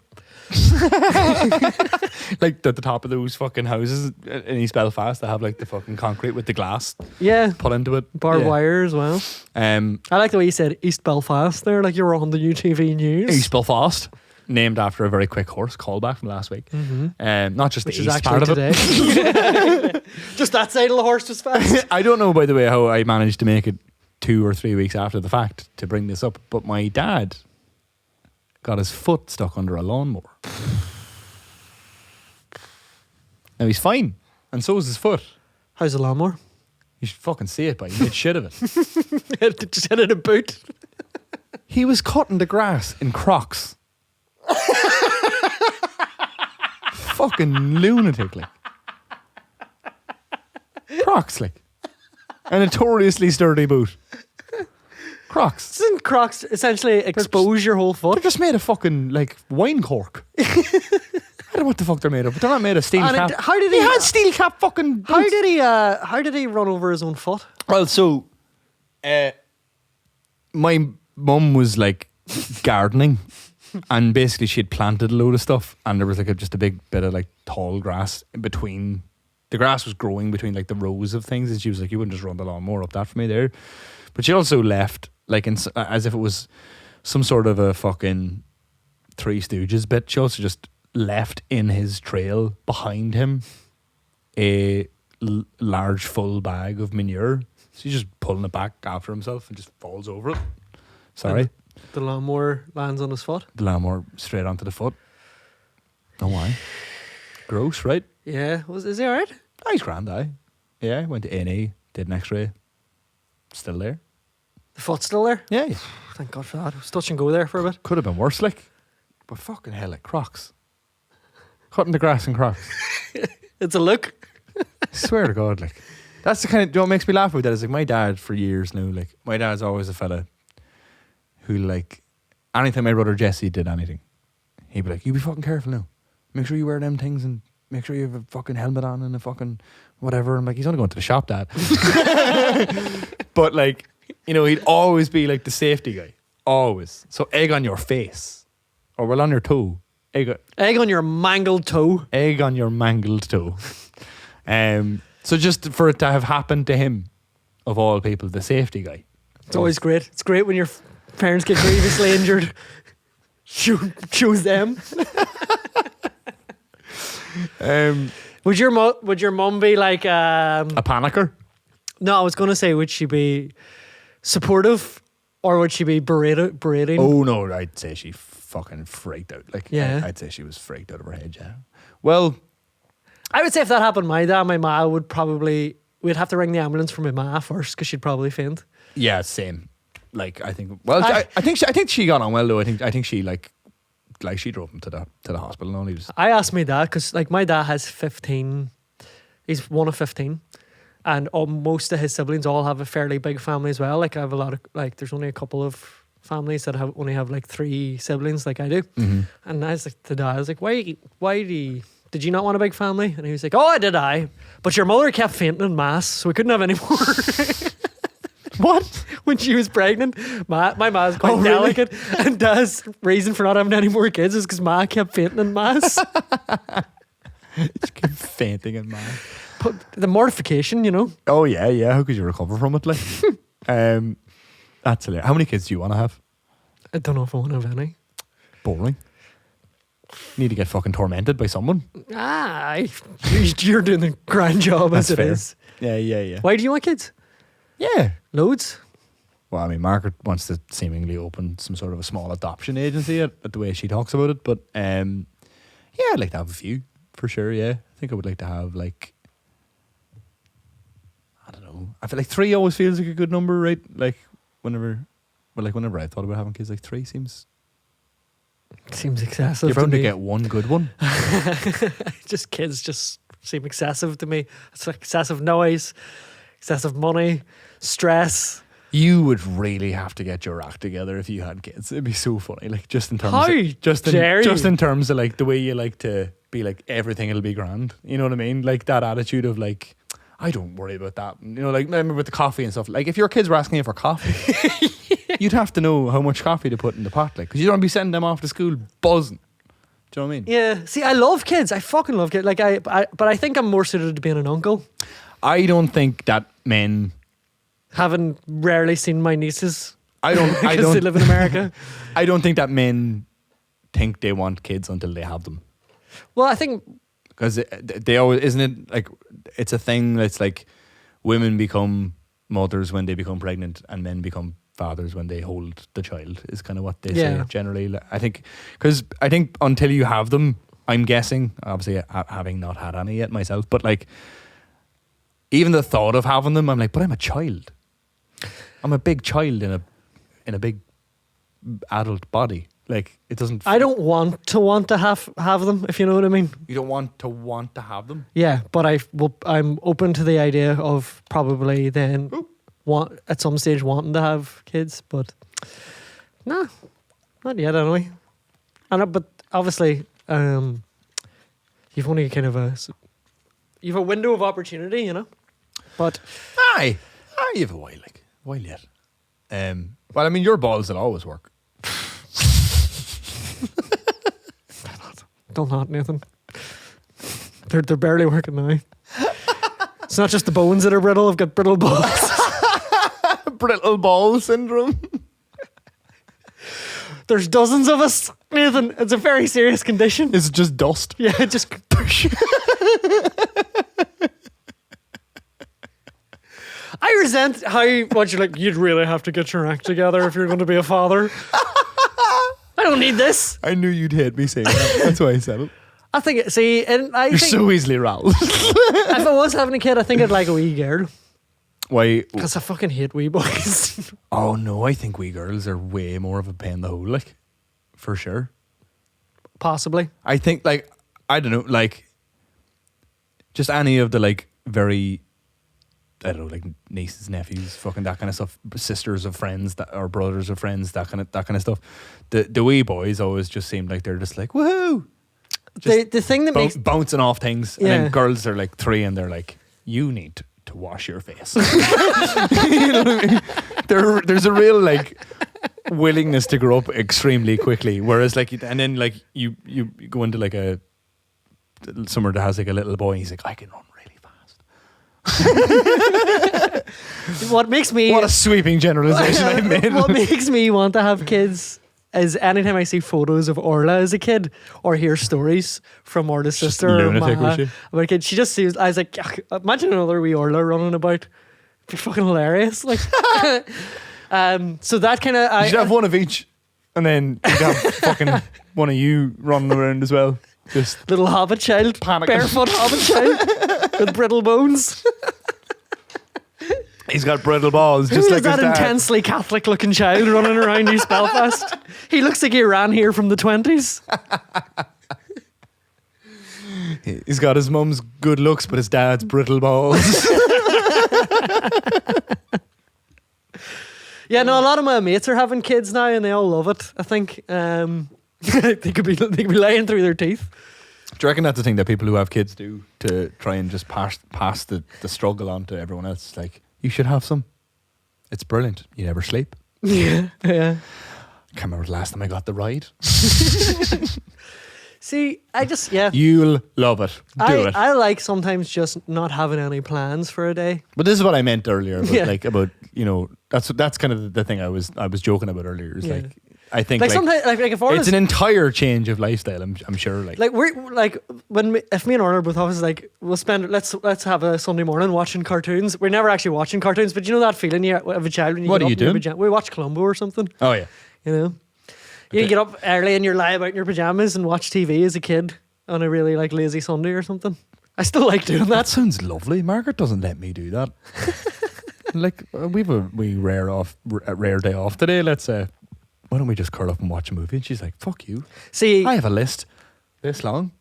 Like at the top of those fucking houses in East Belfast, they have like the fucking concrete with the glass Yeah, put into it. barbed Yeah. wire as well. I like the way you said East Belfast there, like you were on the UTV news. East Belfast, named after a very quick horse, callback from last week. Not just Which the is east actually part of it. today. Just that side of the horse was fast. I don't know, by the way, how I managed to make it 2 or 3 weeks after the fact to bring this up, but my dad got his foot stuck under a lawnmower. Now he's fine, and so is his foot. How's the lawnmower? You should fucking see it, but he made shit of it. Just hit it in a boot. He was cutting the grass in Crocs. Fucking lunatic, like. Crocs, like. A notoriously sturdy boot. Crocs. Doesn't Crocs essentially expose your whole They're foot? just made of fucking, like, wine cork. I don't know what the fuck they're made of, but they're not made of steel And cap. how did He he? had steel cap fucking boots. How did he run over his own foot? Well, so, my mum was like gardening, and basically she had planted a load of stuff, and there was like just a big bit of like tall grass in between. The grass was growing between like the rows of things, and she was like, "You wouldn't just run the lawnmower up that for me there." But she also left like as if it was some sort of a fucking Three Stooges bit. She also just left in his trail behind him a large full bag of manure. So he's just pulling it back after himself and just falls over it. Sorry. The lawnmower lands on his foot. The lawnmower straight onto the foot. Oh, why? Gross, right? Yeah. Is he alright? Oh, he's grand, aye. Yeah, went to A&E, did an x-ray. Still there. The foot's still there? Yeah. Thank God for that. It was touch and go there for a bit. Could have been worse, like. But fucking hell, like Crocs. Cutting the grass in Crocs. It's a look. I swear to God, like. That's the kind of, you know what makes me laugh about that is like my dad for years now, like, my dad's always a fella who, like, anytime my brother Jesse did anything, he'd be like, you be fucking careful now. Make sure you wear them things and make sure you have a fucking helmet on and a fucking whatever. I'm like, he's only going to the shop, Dad. But, like, you know, he'd always be like the safety guy. Always. So egg on your face. Or well on your toe. Egg on your mangled toe. Egg on your mangled toe. So just for it to have happened to him, of all people, the safety guy. It's always great. It's great when your parents get grievously injured. Choose them. Would your mum be like A panicker? No, I was going to say, would she be supportive or would she be berating? Oh no, I'd say she fucking freaked out. Like, Yeah. I'd say she was freaked out of her head. Yeah. Well, I would say if that happened to my dad, my ma would probably, we'd have to ring the ambulance for my ma first because she'd probably faint. Yeah, same. Like I think. Well, I think she got on well though. I think she like she drove him to the hospital and all. He was. I asked my dad because like my dad has 15. He's one of 15, and most of his siblings all have a fairly big family as well. Like I have a lot of like. There's only a couple of families that only have like 3 siblings, like I do. Mm-hmm. And I was like to dad, I was like, why did you not want a big family? And he was like, oh, did I? But your mother kept fainting in mass, so we couldn't have any more. What? When she was pregnant, my ma's quite really? delicate, and Dad's reason for not having any more kids is because Ma kept fainting in mass. She kept fainting in mass. But the mortification, you know. Oh yeah. How could you recover from it? Like, that's hilarious. How many kids do you want to have? I don't know if I want to have any. Boring. Need to get fucking tormented by someone. You're doing the grand job as That's it fair. is. Yeah. Why do you want kids? Yeah. Loads. Well, I mean, Margaret wants to seemingly open some sort of a small adoption agency at the way she talks about it. But yeah, I'd like to have a few for sure. Yeah, I think I would like to have like, I don't know. I feel like 3 always feels like a good number, right? Like whenever I thought about having kids, like 3 seems excessive. you're bound to me. get one good one. Just kids just seem excessive to me. It's like excessive noise, excessive money, stress. You would really have to get your act together if you had kids. It'd be so funny. Like just in terms How of, dare just you? in terms of like the way you like to be like everything will be grand. You know what I mean? Like that attitude of like, I don't worry about that. You know, like remember with the coffee and stuff. Like if your kids were asking you for coffee, you'd have to know how much coffee to put in the pot, like because you don't want to be sending them off to school buzzing. Do you know what I mean? Yeah. See, I love kids. I fucking love kids. Like but I think I'm more suited to being an uncle. I don't think that men. Having rarely seen my nieces. I don't. Because they live in America. I don't think that men think they want kids until they have them. Well, I think Because they always, isn't it like, it's a thing that's like women become mothers when they become pregnant and men become fathers when they hold the child is kind of what they say generally. I think, because I think until you have them, I'm guessing, obviously having not had any yet myself, but like even the thought of having them, I'm like, but I'm a child. I'm a big child in a big adult body. Like it doesn't. I don't want to have them, if you know what I mean. You don't want to have them. Yeah, but I'm open to the idea of probably then at some stage wanting to have kids, but nah, not yet anyway. But obviously, you've only kind of you've a window of opportunity, you know. But Aye, you have a while yet. Well, I mean, your balls will always work. don't not, Nathan. They're barely working now. It's not just the bones that are brittle. I've got brittle balls. Brittle ball syndrome. There's dozens of us, Nathan. It's a very serious condition. Is it just dust? Yeah, just push. I resent how much you're like, you'd really have to get your act together if you're going to be a father. I don't need this. I knew you'd hate me saying that. That's why I said it. I think, you're so easily riled. If I was having a kid, I think I'd like a wee girl. Why? Because I fucking hate wee boys. Oh no, I think wee girls are way more of a pain in the hole, like, for sure. Possibly. I think, like, I don't know, like, just any of the, like, very, I don't know, like, nieces, nephews, fucking that kind of stuff, sisters of friends, or brothers of friends, that kind of stuff. The wee boys always just seem like they're just like, woohoo! The thing that makes bouncing off things, and Yeah. then girls are like 3 and they're like, you need to wash your face. You know what I mean? There's a real like willingness to grow up extremely quickly, whereas like, and then like you go into like a somewhere that has like a little boy and he's like, I can run really fast. what makes me What a sweeping generalization I made. what makes me want to have kids is anytime I see photos of Orla as a kid or hear stories from Orla's Just sister or lunatic, was Ma she? about a kid, she just seems, I was like, imagine another wee Orla running about. It'd be fucking hilarious. Like, so that kind of, You should have one of each, and then you'd have fucking one of you running around as well. Just little hobbit child, panicking. barefoot hobbit child with brittle bones. He's got brittle balls, Who just is like his that dad. intensely Catholic-looking child running around East Belfast? He looks like he ran here from the 20s. He's got his mum's good looks, but his dad's brittle balls. Yeah, no, a lot of my mates are having kids now, and they all love it. I think they could be lying through their teeth. Do you reckon that's the thing that people who have kids do to try and just pass the struggle on to everyone else? Like, you should have some. It's brilliant. You never sleep. Yeah. Can't remember the last time I got the ride. See, I just You'll love it. Do it. I like sometimes just not having any plans for a day. But this is what I meant earlier about, Yeah. about that's kind of the thing I was joking about earlier. Is Yeah. like, I think Like sometimes, like if Orla's, it's an entire change of lifestyle. I'm sure. like we're like if me and Orla are both off, is like let's have a Sunday morning watching cartoons. We're never actually watching cartoons, but you know that feeling you have a child when you What get are up you in your doing? we watch Columbo or something. Oh yeah. You know, you get up early and you're lie about in your pajamas and watch TV as a kid on a really like lazy Sunday or something. I still like doing That that. sounds lovely. Margaret doesn't let me do that. Like we've a rare day off today. Let's say, why don't we just curl up and watch a movie? And she's like, "Fuck you." See, I have a list this long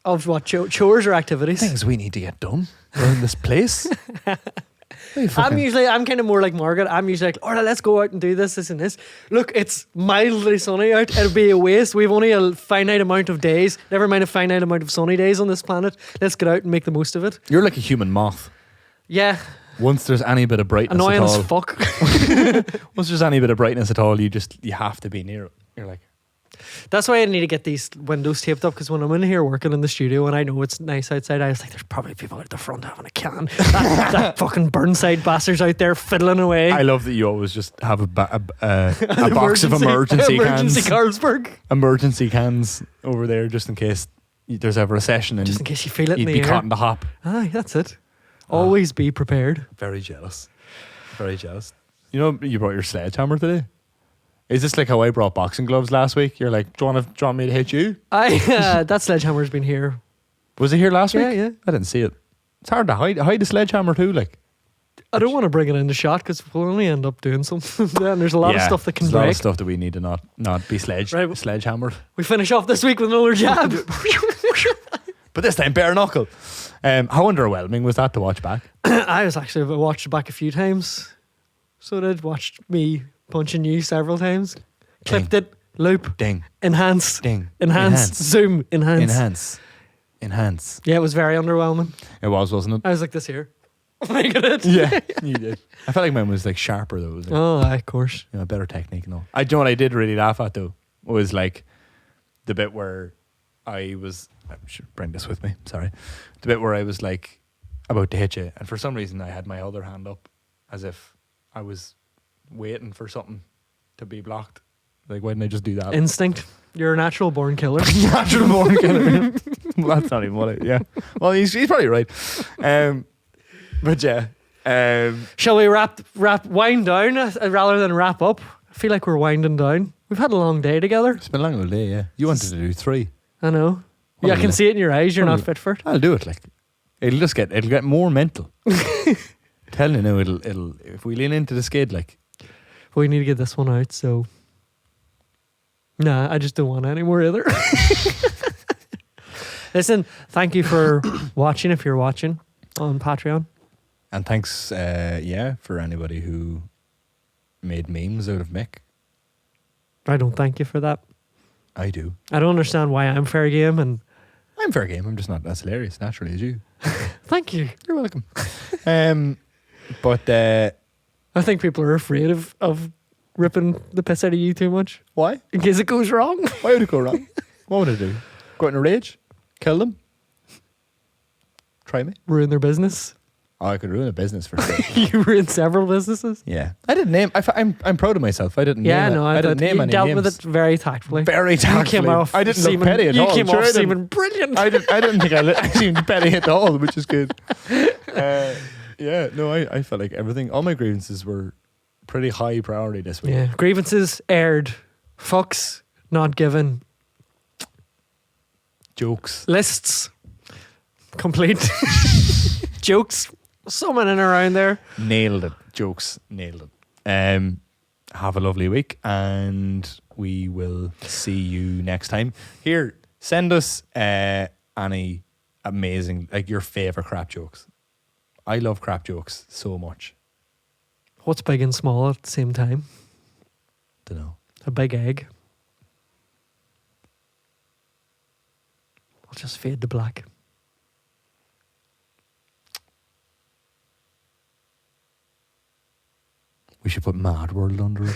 of what chores or activities. things we need to get done around this place. I'm kind of more like Margaret. I'm usually like, Orla, let's go out and do this and this. Look, it's mildly sunny out. It'll be a waste. We've only a finite amount of days. Never mind a finite amount of sunny days on this planet. Let's get out and make the most of it. You're like a human moth. Yeah, Once there's any bit of brightness annoying at as all, fuck. once there's any bit of brightness at all, you have to be near it. You're like, That's why I need to get these windows taped up, because when I'm in here working in the studio and I know it's nice outside, I was like, there's probably people out the front having a can. That fucking Burnside bastards out there fiddling away. I love that you always just have a box of emergency cans, Carlsberg. emergency cans over there just in case there's ever a session and Just in case you feel it in you'd the be air. caught in the hop. Aye, that's it. Always be prepared. Very jealous. Very jealous. You know, you brought your sledgehammer today. Is this like how I brought boxing gloves last week? You're like, do you want me to hit you? That sledgehammer's been here. Was it here last week? Yeah. I didn't see it. It's hard to hide a sledgehammer too. Like, I don't want to bring it into shot because we'll only end up doing something. Then there's a lot of stuff that can there's a lot break. of stuff that we need to not be sledgehammered. We finish off this week with another jab. But this time bare knuckle. How underwhelming was that to watch back? I watched it back a few times. So did watched me punching you several times. Clipped it, loop, Ding, enhance, ding, enhance, zoom, enhance. enhance. Yeah, it was very underwhelming. It was, wasn't it? I was like this here. Making it. Yeah, you did. I felt like mine was like sharper though. It was like, Oh, aye, of course. better technique and all. Do you know what I did really laugh at though? Was like the bit where I should bring this with me. Sorry, the bit where I was like about to hit you, and for some reason I had my other hand up as if I was waiting for something to be blocked. Like, why didn't I just do that? Instinct. You're a natural born killer. Natural born killer. Well, that's not even what yeah. Well, he's probably right. But yeah. Shall we wind down rather than wrap up? I feel like we're winding down. We've had a long day together. It's been a long old day, yeah. You wanted to do 3. I know. What Yeah, I are can you- see it in your eyes. You're what are not you- fit for it. I'll do it. Like, it'll get more mental. Telling you now, it'll if we lean into the skid, like, We need to get this one out, so. Nah, I just don't want any more either. Listen, thank you for watching if you're watching on Patreon. and thanks, for anybody who made memes out of Mick. I don't thank you for that. I do. I don't understand why I'm fair game, and I'm fair game. I'm just not as hilarious naturally as you. thank you. You're welcome. But I think people are afraid of ripping the piss out of you too much why? in case it goes wrong. Why would it go wrong? What would I do? Go out in a rage? Kill them? Try me? Ruin their business. Oh, I could ruin a business for sure. You ruined several businesses. Yeah, I didn't name. I'm proud of myself. I didn't. Yeah, name no, I didn't name you any dealt names. with it very tactfully. Very You tactfully. came off. I didn't look seeming, petty at you all. came Sure, off I didn't. seeming brilliant. I didn't think I seemed petty at all, which is good. Yeah, no, I felt like all my grievances were pretty high priority this week. Yeah, grievances aired, fucks not given, Jokes. lists complete, jokes Something in around there. Nailed it. Jokes. Nailed it. Have a lovely week, and we will see you next time. Here, send us any amazing, like your favorite crap jokes. I love crap jokes so much. What's big and small at the same time? Don't know. A big egg. I'll just fade to black. We should put Mad World under it.